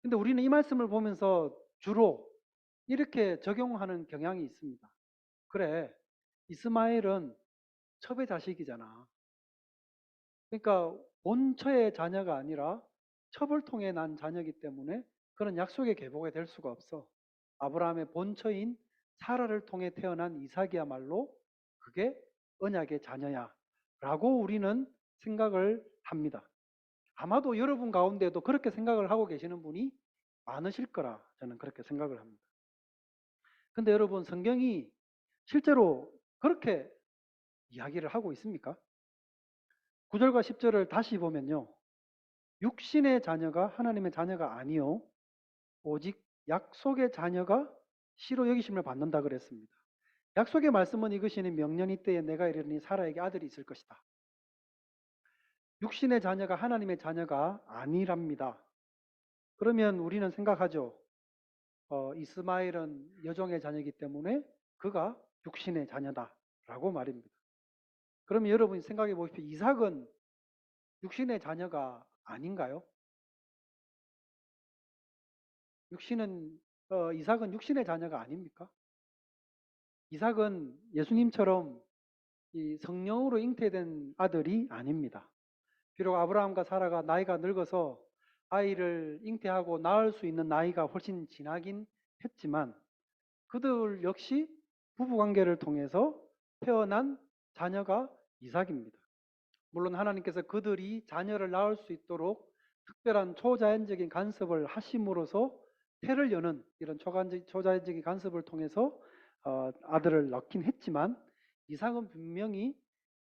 근데 우리는 이 말씀을 보면서 주로 이렇게 적용하는 경향이 있습니다. 그래, 이스마엘은 첩의 자식이잖아. 그러니까 본처의 자녀가 아니라 첩을 통해 난 자녀이기 때문에 그런 약속의 계보가 될 수가 없어. 아브라함의 본처인 사라를 통해 태어난 이삭이야말로 그게 언약의 자녀야 라고 우리는 생각을 합니다. 아마도 여러분 가운데도 그렇게 생각을 하고 계시는 분이 많으실 거라 저는 그렇게 생각을 합니다. 근데 여러분 성경이 실제로 그렇게 이야기를 하고 있습니까? 9절과 10절을 다시 보면요. 육신의 자녀가 하나님의 자녀가 아니요 오직 약속의 자녀가 씨로 여기심을 받는다 그랬습니다. 약속의 말씀은 이것이니 명년이 때에 내가 이르니 사라에게 아들이 있을 것이다. 육신의 자녀가 하나님의 자녀가 아니랍니다. 그러면 우리는 생각하죠. 이스마엘은 여종의 자녀이기 때문에 그가 육신의 자녀다라고 말입니다. 그러면 여러분이 생각해 보십시오. 이삭은 육신의 자녀가 아닌가요? 이삭은 육신의 자녀가 아닙니까? 이삭은 예수님처럼 이 성령으로 잉태된 아들이 아닙니다. 비록 아브라함과 사라가 나이가 늙어서 아이를 잉태하고 낳을 수 있는 나이가 훨씬 지나긴 했지만 그들 역시 부부관계를 통해서 태어난 자녀가 이삭입니다. 물론 하나님께서 그들이 자녀를 낳을 수 있도록 특별한 초자연적인 간섭을 하심으로써 태를 여는 이런 초자연적인 간섭을 통해서 아들을 낳긴 했지만 이삭은 분명히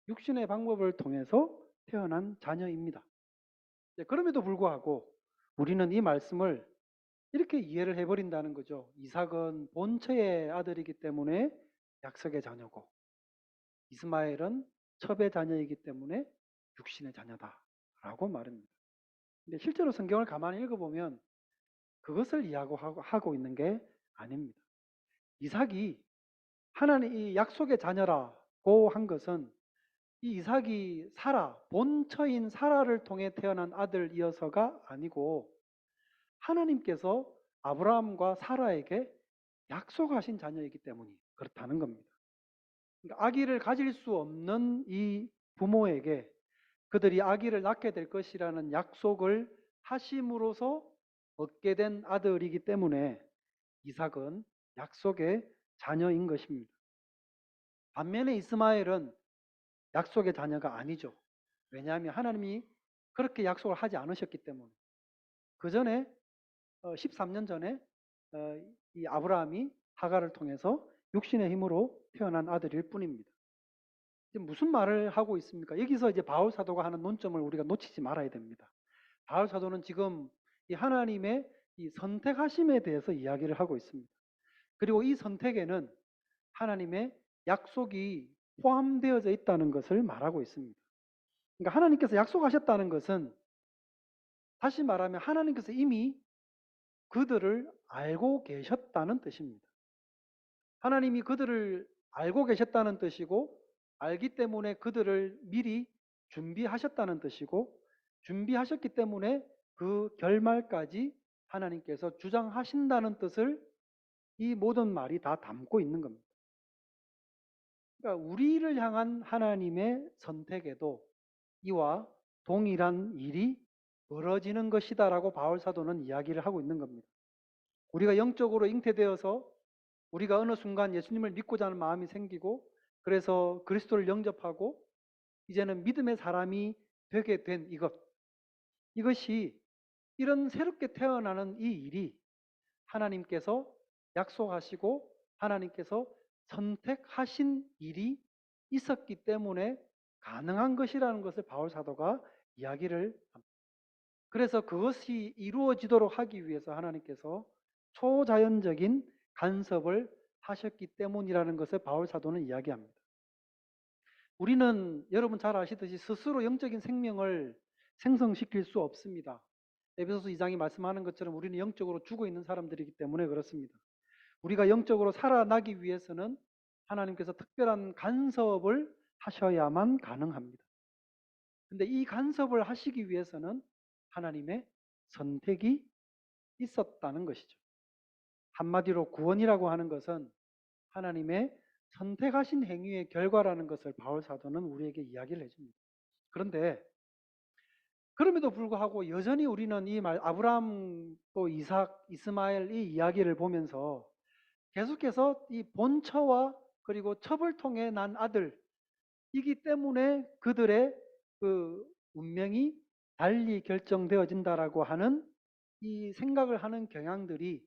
육신의 방법을 통해서 태어난 자녀입니다. 그럼에도 불구하고 우리는 이 말씀을 이렇게 이해를 해버린다는 거죠. 이삭은 본처의 아들이기 때문에 약속의 자녀고 이스마엘은 첩의 자녀이기 때문에 육신의 자녀다라고 말합니다. 근데 실제로 성경을 가만히 읽어보면 그것을 이야기하고 있는 게 아닙니다. 이삭이 하나님 이 약속의 자녀라고 한 것은 이 이삭이 본처인 사라를 통해 태어난 아들이어서가 아니고 하나님께서 아브라함과 사라에게 약속하신 자녀이기 때문이 그렇다는 겁니다. 그러니까 아기를 가질 수 없는 이 부모에게 그들이 아기를 낳게 될 것이라는 약속을 하심으로써 얻게 된 아들이기 때문에 이삭은 약속의 자녀인 것입니다. 반면에 이스마엘은 약속의 자녀가 아니죠. 왜냐하면 하나님이 그렇게 약속을 하지 않으셨기 때문에. 그 전에 13년 전에 이 아브라함이 하갈을 통해서 육신의 힘으로 태어난 아들일 뿐입니다. 지금 무슨 말을 하고 있습니까? 여기서 이제 바울 사도가 하는 논점을 우리가 놓치지 말아야 됩니다. 바울 사도는 지금 이 하나님의 이 선택하심에 대해서 이야기를 하고 있습니다. 그리고 이 선택에는 하나님의 약속이 포함되어져 있다는 것을 말하고 있습니다. 그러니까 하나님께서 약속하셨다는 것은 다시 말하면 하나님께서 이미 그들을 알고 계셨다는 뜻입니다. 하나님이 그들을 알고 계셨다는 뜻이고 알기 때문에 그들을 미리 준비하셨다는 뜻이고 준비하셨기 때문에 그 결말까지 하나님께서 주장하신다는 뜻을 이 모든 말이 다 담고 있는 겁니다. 그러니까 우리를 향한 하나님의 선택에도 이와 동일한 일이 벌어지는 것이다라고 바울 사도는 이야기를 하고 있는 겁니다. 우리가 영적으로 잉태되어서 우리가 어느 순간 예수님을 믿고자 하는 마음이 생기고 그래서 그리스도를 영접하고 이제는 믿음의 사람이 되게 된 이것이 이런 새롭게 태어나는 이 일이 하나님께서 약속하시고 하나님께서 선택하신 일이 있었기 때문에 가능한 것이라는 것을 바울 사도가 이야기를 합니다. 그래서 그것이 이루어지도록 하기 위해서 하나님께서 초자연적인 간섭을 하셨기 때문이라는 것을 바울 사도는 이야기합니다. 우리는 여러분 잘 아시듯이 스스로 영적인 생명을 생성시킬 수 없습니다. 에베소서 2장이 말씀하는 것처럼 우리는 영적으로 죽어 있는 사람들이기 때문에 그렇습니다. 우리가 영적으로 살아나기 위해서는 하나님께서 특별한 간섭을 하셔야만 가능합니다. 근데 이 간섭을 하시기 위해서는 하나님의 선택이 있었다는 것이죠. 한마디로 구원이라고 하는 것은 하나님의 선택하신 행위의 결과라는 것을 바울 사도는 우리에게 이야기를 해줍니다. 그런데 그럼에도 불구하고 여전히 우리는 이 아브라함 또 이삭, 이스마엘 이 이야기를 보면서 계속해서 이 본처와 그리고 첩을 통해 난 아들이기 때문에 그들의 그 운명이 달리 결정되어진다라고 하는 이 생각을 하는 경향들이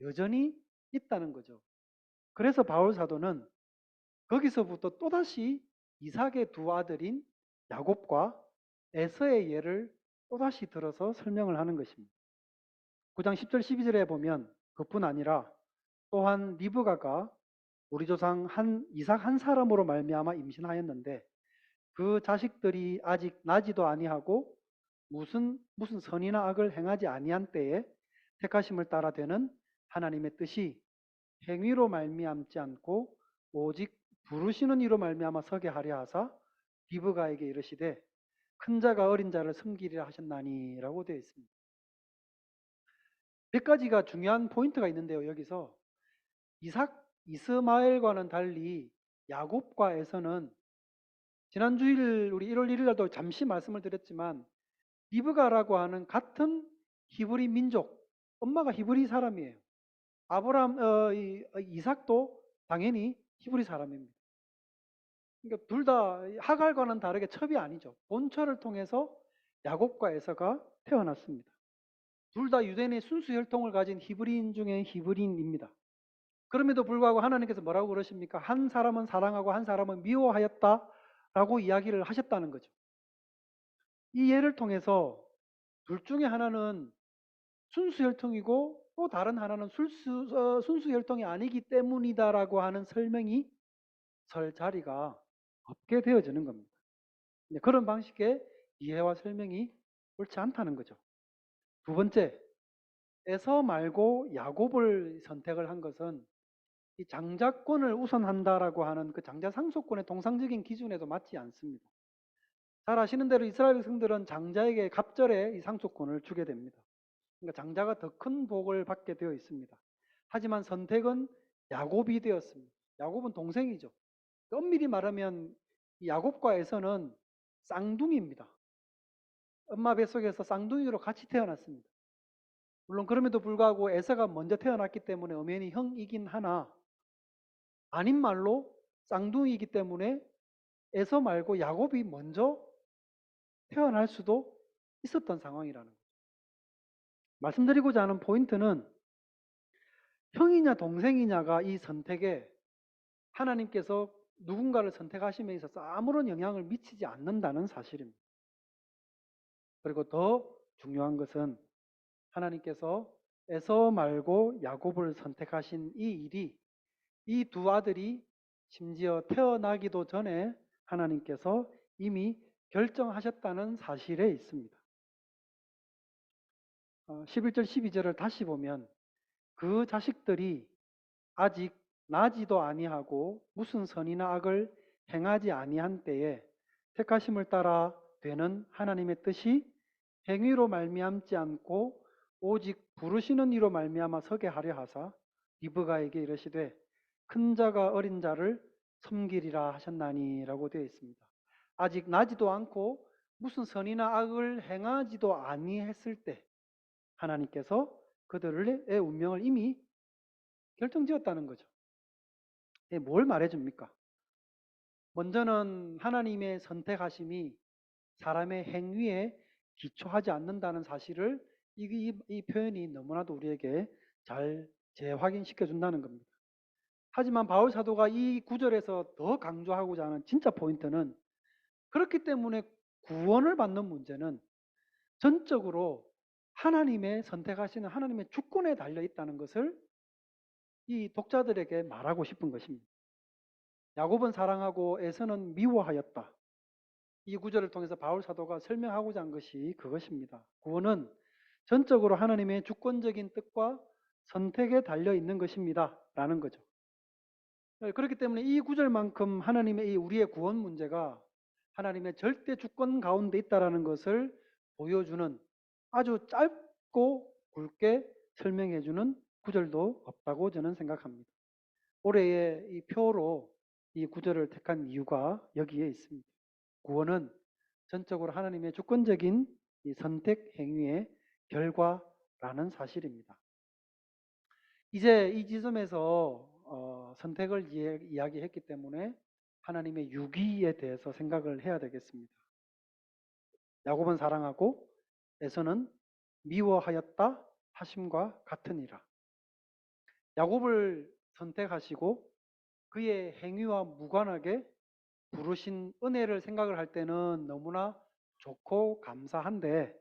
여전히 있다는 거죠. 그래서 바울 사도는 거기서부터 또다시 이삭의 두 아들인 야곱과 에서의 예를 또다시 들어서 설명을 하는 것입니다. 9장 10절 12절에 보면 그뿐 아니라 또한 리브가가 우리 조상 이삭 한 사람으로 말미암아 임신하였는데 그 자식들이 아직 나지도 아니하고 무슨 선이나 악을 행하지 아니한 때에 택하심을 따라 되는 하나님의 뜻이 행위로 말미암지 않고 오직 부르시는 이로 말미암아 서게 하려 하사 리브가에게 이르시되 큰 자가 어린 자를 섬기리라 하셨나니라고 되어 있습니다. 몇 가지가 중요한 포인트가 있는데요. 여기서 이스마엘과는 달리 야곱과 에서는 지난 주일 우리 1월 1일 날도 잠시 말씀을 드렸지만 리브가라고 하는 같은 히브리 민족, 엄마가 히브리 사람이에요. 이삭도 당연히 히브리 사람입니다. 그러니까 둘 다 하갈과는 다르게 첩이 아니죠. 본처를 통해서 야곱과 에서가 태어났습니다. 둘 다 유대인의 순수 혈통을 가진 히브리인 중에 히브리인입니다. 그럼에도 불구하고 하나님께서 뭐라고 그러십니까? 한 사람은 사랑하고 한 사람은 미워하였다라고 이야기를 하셨다는 거죠. 이 예를 통해서 둘 중에 하나는 순수 혈통이고 또 다른 하나는 순수 혈통이 아니기 때문이다라고 하는 설명이 설 자리가 없게 되어지는 겁니다. 그런 방식의 이해와 설명이 옳지 않다는 거죠. 두 번째, 에서 말고 야곱을 선택을 한 것은 이 장자권을 우선한다라고 하는 그 장자 상속권의 통상적인 기준에도 맞지 않습니다. 잘 아시는 대로 이스라엘 백성들은 장자에게 갑절에 이 상속권을 주게 됩니다. 그러니까 장자가 더 큰 복을 받게 되어 있습니다. 하지만 선택은 야곱이 되었습니다. 야곱은 동생이죠. 엄밀히 말하면 이 야곱과 에서는 쌍둥이입니다. 엄마 뱃속에서 쌍둥이로 같이 태어났습니다. 물론 그럼에도 불구하고 에서가 먼저 태어났기 때문에 엄연히 형이긴 하나 아닌 말로 쌍둥이이기 때문에 에서 말고 야곱이 먼저 태어날 수도 있었던 상황이라는 거죠. 말씀드리고자 하는 포인트는 형이냐 동생이냐가 이 선택에 하나님께서 누군가를 선택하심에 있어서 아무런 영향을 미치지 않는다는 사실입니다. 그리고 더 중요한 것은 하나님께서 에서 말고 야곱을 선택하신 이 일이 이 두 아들이 심지어 태어나기도 전에 하나님께서 이미 결정하셨다는 사실에 있습니다. 11절 12절을 다시 보면 그 자식들이 아직 나지도 아니하고 무슨 선이나 악을 행하지 아니한 때에 택하심을 따라 되는 하나님의 뜻이 행위로 말미암지 않고 오직 부르시는 이로 말미암아 서게 하려 하사 리브가에게 이르시되 큰 자가 어린 자를 섬기리라 하셨나니라고 되어 있습니다. 아직 나지도 않고 무슨 선이나 악을 행하지도 아니했을 때 하나님께서 그들의 운명을 이미 결정지었다는 거죠. 뭘 말해줍니까? 먼저는 하나님의 선택하심이 사람의 행위에 기초하지 않는다는 사실을 이 표현이 너무나도 우리에게 잘 재확인시켜 준다는 겁니다. 하지만 바울 사도가 이 구절에서 더 강조하고자 하는 진짜 포인트는 그렇기 때문에 구원을 받는 문제는 전적으로 하나님의 선택하시는 하나님의 주권에 달려 있다는 것을 이 독자들에게 말하고 싶은 것입니다. 야곱은 사랑하고 에서는 미워하였다. 이 구절을 통해서 바울 사도가 설명하고자 한 것이 그것입니다. 구원은 전적으로 하나님의 주권적인 뜻과 선택에 달려 있는 것입니다. 라는 거죠. 그렇기 때문에 이 구절만큼 하나님의 우리의 구원 문제가 하나님의 절대 주권 가운데 있다는 것을 보여주는 아주 짧고 굵게 설명해주는 구절도 없다고 저는 생각합니다. 올해의 이 표로 이 구절을 택한 이유가 여기에 있습니다. 구원은 전적으로 하나님의 주권적인 이 선택 행위의 결과라는 사실입니다. 이제 이 지점에서 선택을 이야기했기 때문에 하나님의 유기에 대해서 생각을 해야 되겠습니다. 야곱은 사랑하고 에서는 미워하였다 하심과 같으니라. 야곱을 선택하시고 그의 행위와 무관하게 부르신 은혜를 생각을 할 때는 너무나 좋고 감사한데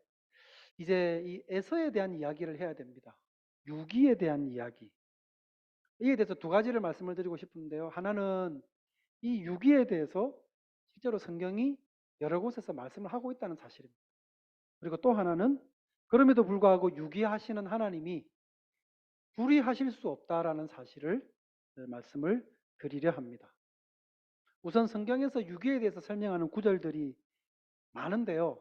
이제 이 에서에 대한 이야기를 해야 됩니다. 유기에 대한 이야기. 이에 대해서 두 가지를 말씀을 드리고 싶은데요. 하나는 이 유기에 대해서 실제로 성경이 여러 곳에서 말씀을 하고 있다는 사실입니다. 그리고 또 하나는 그럼에도 불구하고 유기하시는 하나님이 불의하실 수 없다라는 사실을 말씀을 드리려 합니다. 우선 성경에서 유기에 대해서 설명하는 구절들이 많은데요.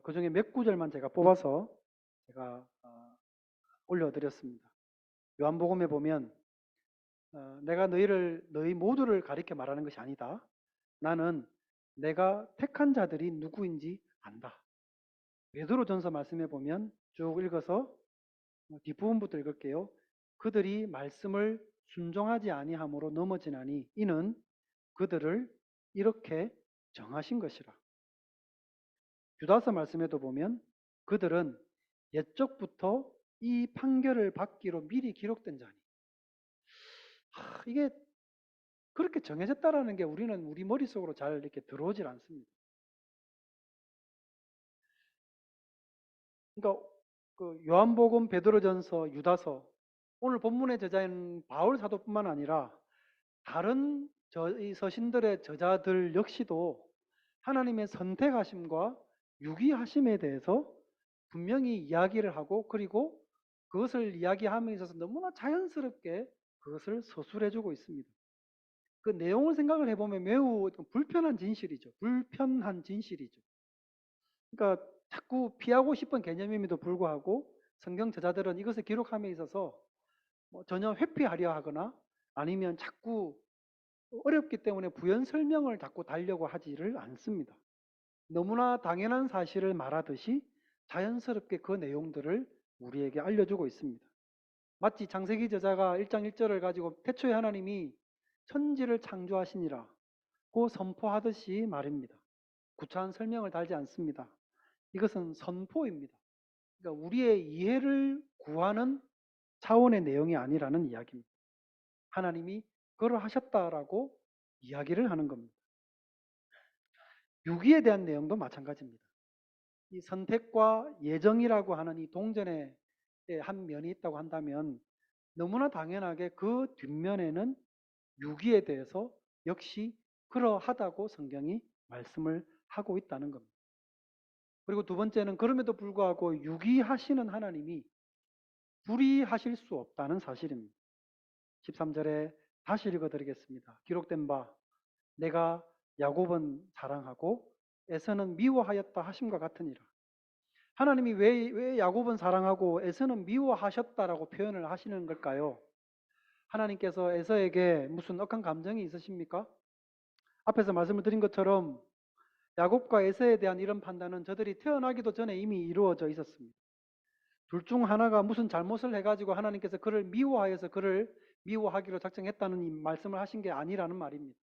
그 중에 몇 구절만 제가 뽑아서 제가 올려드렸습니다. 요한복음에 보면 내가 너희 모두를 가리켜 말하는 것이 아니다. 나는 내가 택한 자들이 누구인지 안다. 베드로전서 말씀에 보면 쭉 읽어서 뒷부분부터 읽을게요. 그들이 말씀을 순종하지 아니함으로 넘어지나니 이는 그들을 이렇게 정하신 것이라. 유다서 말씀에도 보면 그들은 옛적부터 이 판결을 받기로 미리 기록된 자니. 이게 그렇게 정해졌다라는 게 우리는 우리 머릿속으로 잘 이렇게 들어오질 않습니다. 그러니까 그 요한복음, 베드로전서, 유다서 오늘 본문의 저자인 바울 사도뿐만 아니라 다른 이 서신들의 저자들 역시도 하나님의 선택하심과 유기하심에 대해서 분명히 이야기를 하고 그리고 그것을 이야기함에 있어서 너무나 자연스럽게 그것을 서술해주고 있습니다. 그 내용을 생각을 해보면 매우 불편한 진실이죠. 불편한 진실이죠. 그러니까 자꾸 피하고 싶은 개념임에도 불구하고 성경 저자들은 이것을 기록함에 있어서 전혀 회피하려 하거나 아니면 자꾸 어렵기 때문에 부연 설명을 자꾸 달려고 하지를 않습니다. 너무나 당연한 사실을 말하듯이 자연스럽게 그 내용들을 우리에게 알려주고 있습니다. 마치 창세기 저자가 1장 1절을 가지고 태초에 하나님이 천지를 창조하시니라 고 선포하듯이 말입니다. 구차한 설명을 달지 않습니다. 이것은 선포입니다. 그러니까 우리의 이해를 구하는 차원의 내용이 아니라는 이야기입니다. 하나님이 그러하셨다라고 이야기를 하는 겁니다. 유기에 대한 내용도 마찬가지입니다. 이 선택과 예정이라고 하는 이 동전의 한 면이 있다고 한다면 너무나 당연하게 그 뒷면에는 유기에 대해서 역시 그러하다고 성경이 말씀을 하고 있다는 겁니다. 그리고 두 번째는 그럼에도 불구하고 유기하시는 하나님이 불의하실 수 없다는 사실입니다. 13절에 다시 읽어드리겠습니다. 기록된 바 내가 야곱은 사랑하고 에서는 미워하였다 하심과 같으니라. 하나님이 왜 야곱은 사랑하고 에서는 미워하셨다라고 표현을 하시는 걸까요? 하나님께서 에서에게 무슨 억한 감정이 있으십니까? 앞에서 말씀을 드린 것처럼 야곱과 에서에 대한 이런 판단은 저들이 태어나기도 전에 이미 이루어져 있었습니다. 둘 중 하나가 무슨 잘못을 해가지고 하나님께서 그를 미워하여서 그를 미워하기로 작정했다는 이 말씀을 하신 게 아니라는 말입니다.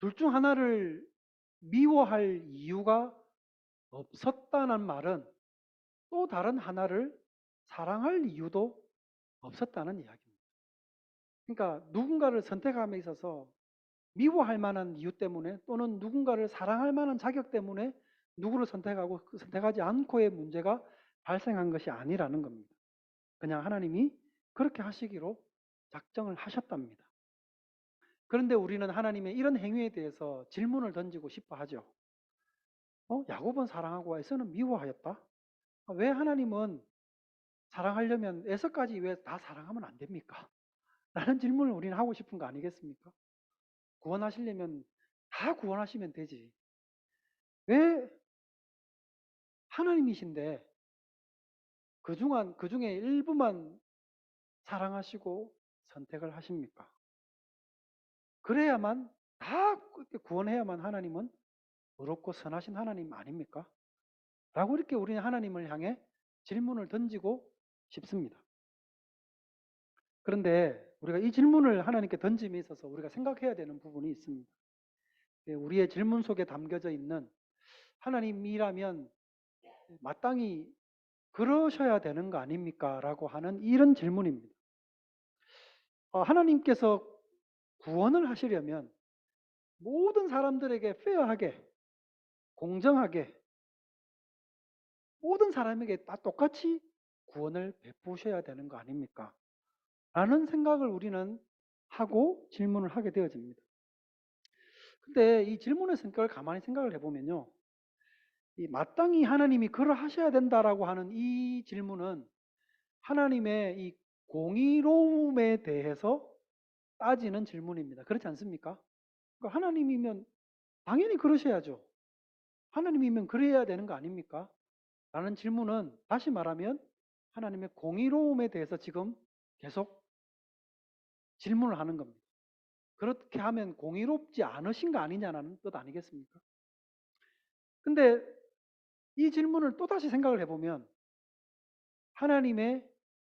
둘 중 하나를 미워할 이유가 없었다는 말은 또 다른 하나를 사랑할 이유도 없었다는 이야기입니다. 그러니까 누군가를 선택함에 있어서 미워할 만한 이유 때문에 또는 누군가를 사랑할 만한 자격 때문에 누구를 선택하고 선택하지 않고의 문제가 발생한 것이 아니라는 겁니다. 그냥 하나님이 그렇게 하시기로 작정을 하셨답니다. 그런데 우리는 하나님의 이런 행위에 대해서 질문을 던지고 싶어 하죠. 야곱은 사랑하고 에서는 미워하였다? 왜 하나님은 사랑하려면 에서까지 왜 다 사랑하면 안 됩니까? 라는 질문을 우리는 하고 싶은 거 아니겠습니까? 구원하시려면 다 구원하시면 되지. 왜 하나님이신데 그 중에 일부만 사랑하시고 선택을 하십니까? 그래야만 다 구원해야만 하나님은 의롭고 선하신 하나님 아닙니까? 라고 이렇게 우리는 하나님을 향해 질문을 던지고 싶습니다. 그런데 우리가 이 질문을 하나님께 던짐에 있어서 우리가 생각해야 되는 부분이 있습니다. 우리의 질문 속에 담겨져 있는 하나님이라면 마땅히 그러셔야 되는 거 아닙니까? 라고 하는 이런 질문입니다. 하나님께서 구원을 하시려면 모든 사람들에게 페어하게, 공정하게 모든 사람에게 다 똑같이 구원을 베푸셔야 되는 거 아닙니까? 라는 생각을 우리는 하고 질문을 하게 되어집니다. 근데 이 질문의 성격을 가만히 생각을 해보면요. 이 마땅히 하나님이 그러하셔야 된다라고 하는 이 질문은 하나님의 이 공의로움에 대해서 따지는 질문입니다. 그렇지 않습니까? 그러니까 하나님이면 당연히 그러셔야죠. 하나님이면 그래야 되는 거 아닙니까? 라는 질문은 다시 말하면 하나님의 공의로움에 대해서 지금 계속 질문을 하는 겁니다. 그렇게 하면 공의롭지 않으신 거 아니냐는 뜻 아니겠습니까? 근데 이 질문을 또다시 생각을 해보면 하나님의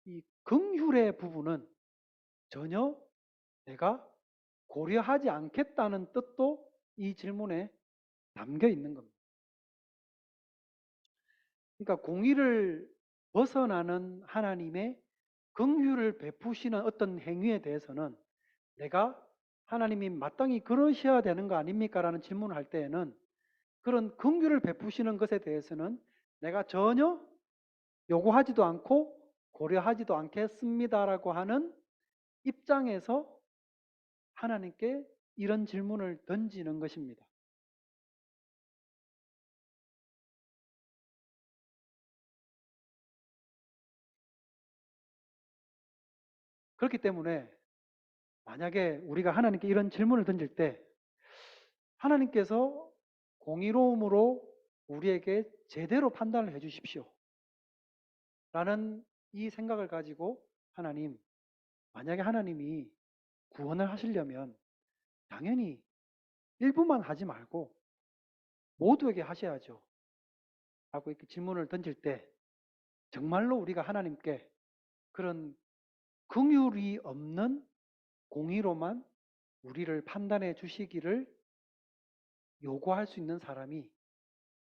이 긍휼의 부분은 전혀 내가 고려하지 않겠다는 뜻도 이 질문에 담겨 있는 겁니다. 그러니까 공의를 벗어나는 하나님의 긍휼을 베푸시는 어떤 행위에 대해서는 내가 하나님이 마땅히 그러셔야 되는 거 아닙니까? 라는 질문을 할 때에는 그런 긍휼을 베푸시는 것에 대해서는 내가 전혀 요구하지도 않고 고려하지도 않겠습니다라고 하는 입장에서 하나님께 이런 질문을 던지는 것입니다. 그렇기 때문에 만약에 우리가 하나님께 이런 질문을 던질 때 하나님께서 공의로움으로 우리에게 제대로 판단을 해 주십시오. 라는 이 생각을 가지고 하나님, 만약에 하나님이 구원을 하시려면 당연히 일부만 하지 말고 모두에게 하셔야죠. 라고 이렇게 질문을 던질 때 정말로 우리가 하나님께 그런 긍휼이 없는 공의로만 우리를 판단해 주시기를 요구할 수 있는 사람이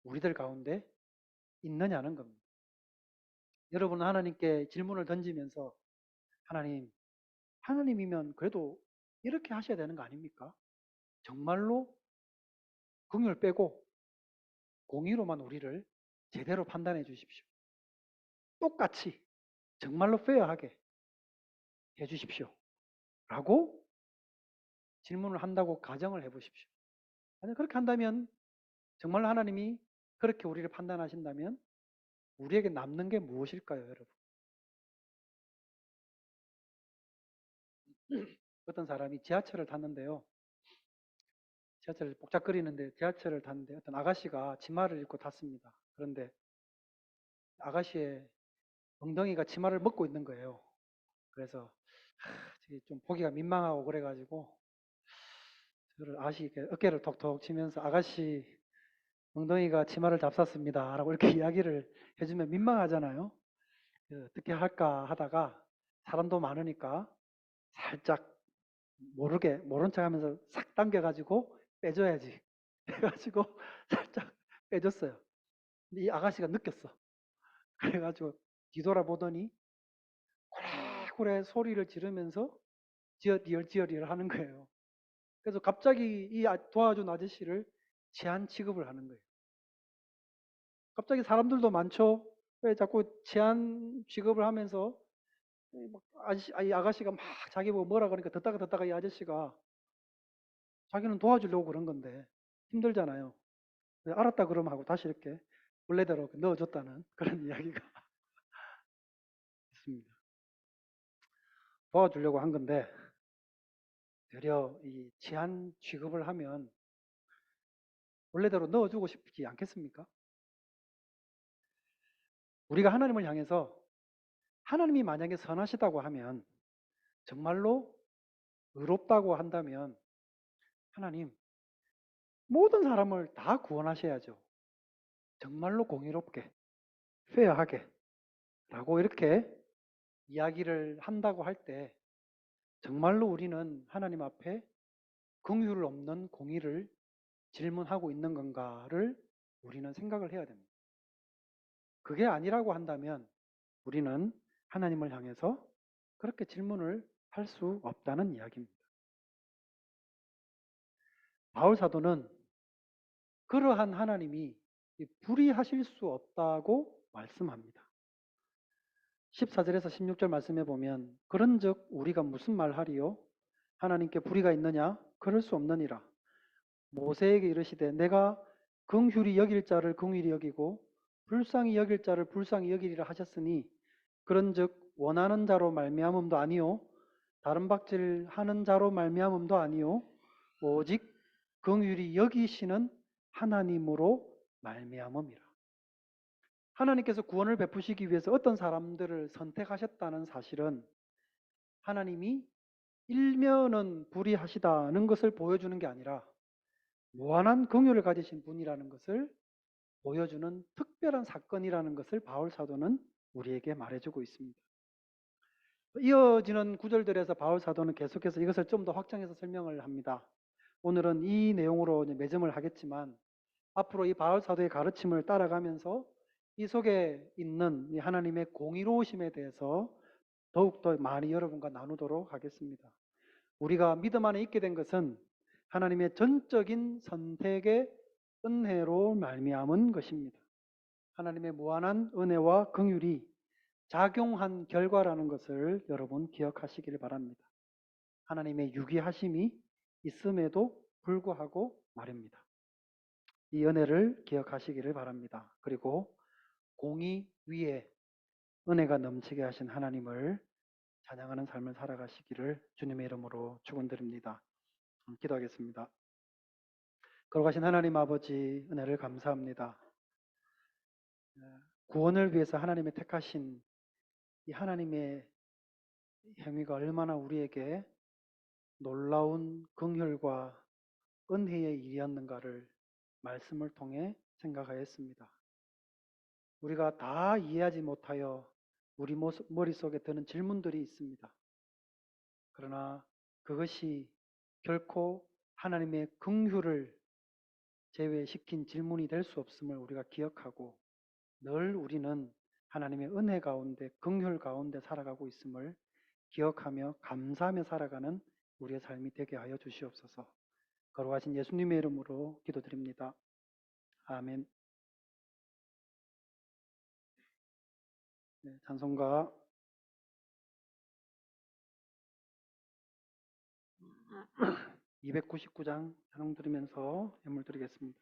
우리들 가운데 있느냐는 겁니다. 여러분은 하나님께 질문을 던지면서 하나님, 하나님이면 그래도 이렇게 하셔야 되는 거 아닙니까? 정말로 긍휼 빼고 공의로만 우리를 제대로 판단해 주십시오. 똑같이 정말로 페어하게 해 주십시오. 라고 질문을 한다고 가정을 해 보십시오. 만약 그렇게 한다면 정말로 하나님이 그렇게 우리를 판단하신다면 우리에게 남는 게 무엇일까요, 여러분? 어떤 사람이 지하철을 탔는데요. 지하철을 복잡거리는데 지하철을 탔는데 어떤 아가씨가 치마를 입고 탔습니다. 그런데 아가씨의 엉덩이가 치마를 먹고 있는 거예요. 그래서 좀 보기가 민망하고 그래가지고 저를 아가씨 이렇게 어깨를 톡톡 치면서 아가씨 엉덩이가 치마를 잡쌌습니다. 라고 이렇게 이야기를 해주면 민망하잖아요. 어떻게 할까 하다가 사람도 많으니까 살짝 모른 척 하면서 싹 당겨가지고 빼줘야지. 해가지고 살짝 빼줬어요. 근데 이 아가씨가 느꼈어. 그래가지고 뒤돌아보더니 고래고래 소리를 지르면서 지어리얼 하는 거예요. 그래서 갑자기 이 도와준 아저씨를 제한 취급을 하는 거예요. 갑자기 사람들도 많죠. 왜 자꾸 제한 취급을 하면서 이 아가씨가 막 자기 보고 뭐라 그러니까 듣다가 이 아저씨가 자기는 도와주려고 그런 건데 힘들잖아요. 알았다 그러면 하고 다시 이렇게 원래대로 넣어줬다는 그런 이야기가 있습니다. 도와주려고 한 건데 되려 이 제한 취급을 하면 원래대로 넣어주고 싶지 않겠습니까? 우리가 하나님을 향해서 하나님이 만약에 선하시다고 하면 정말로 의롭다고 한다면 하나님 모든 사람을 다 구원하셔야죠. 정말로 공의롭게 페어하게 라고 이렇게 이야기를 한다고 할 때 정말로 우리는 하나님 앞에 긍휼 없는 공의를 질문하고 있는 건가를 우리는 생각을 해야 됩니다. 그게 아니라고 한다면 우리는 하나님을 향해서 그렇게 질문을 할 수 없다는 이야기입니다. 바울 사도는 그러한 하나님이 불의하실 수 없다고 말씀합니다. 14절에서 16절 말씀해 보면 그런즉 우리가 무슨 말하리요? 하나님께 불의가 있느냐? 그럴 수 없느니라. 모세에게 이르시되 내가 긍휼히 여길 자를 긍휼히 여기고 불쌍히 여길 자를 불쌍히 여기리라 하셨으니 그런즉 원하는 자로 말미암음도 아니요 다른 박질하는 자로 말미암음도 아니요 오직 긍휼히 여기시는 하나님으로 말미암음이라. 하나님께서 구원을 베푸시기 위해서 어떤 사람들을 선택하셨다는 사실은 하나님이 일면은 불의하시다는 것을 보여주는 게 아니라 무한한 긍휼을 가지신 분이라는 것을 보여주는 특별한 사건이라는 것을 바울 사도는 우리에게 말해주고 있습니다. 이어지는 구절들에서 바울 사도는 계속해서 이것을 좀 더 확장해서 설명을 합니다. 오늘은 이 내용으로 매점을 하겠지만 앞으로 이 바울 사도의 가르침을 따라가면서 이 속에 있는 이 하나님의 공의로우심에 대해서 더욱더 많이 여러분과 나누도록 하겠습니다. 우리가 믿음 안에 있게 된 것은 하나님의 전적인 선택의 은혜로 말미암은 것입니다. 하나님의 무한한 은혜와 긍휼이 작용한 결과라는 것을 여러분 기억하시길 바랍니다. 하나님의 유기하심이 있음에도 불구하고 말입니다. 이 은혜를 기억하시기를 바랍니다. 그리고 공의 위에 은혜가 넘치게 하신 하나님을 찬양하는 삶을 살아가시기를 주님의 이름으로 축원드립니다. 기도하겠습니다. 거룩하신 하나님 아버지 은혜를 감사합니다. 구원을 위해서 하나님의 택하신 이 하나님의 행위가 얼마나 우리에게 놀라운 긍휼과 은혜의 일이었는가를 말씀을 통해 생각하였습니다. 우리가 다 이해하지 못하여 우리 머릿속에 드는 질문들이 있습니다. 그러나 그것이 결코 하나님의 긍휼을 제외시킨 질문이 될 수 없음을 우리가 기억하고 늘 우리는 하나님의 은혜 가운데 긍휼 가운데 살아가고 있음을 기억하며 감사하며 살아가는 우리의 삶이 되게 하여 주시옵소서. 거룩하신 예수님의 이름으로 기도드립니다. 아멘. 네, 찬송가 299장 찬송 드리면서 예물 드리겠습니다.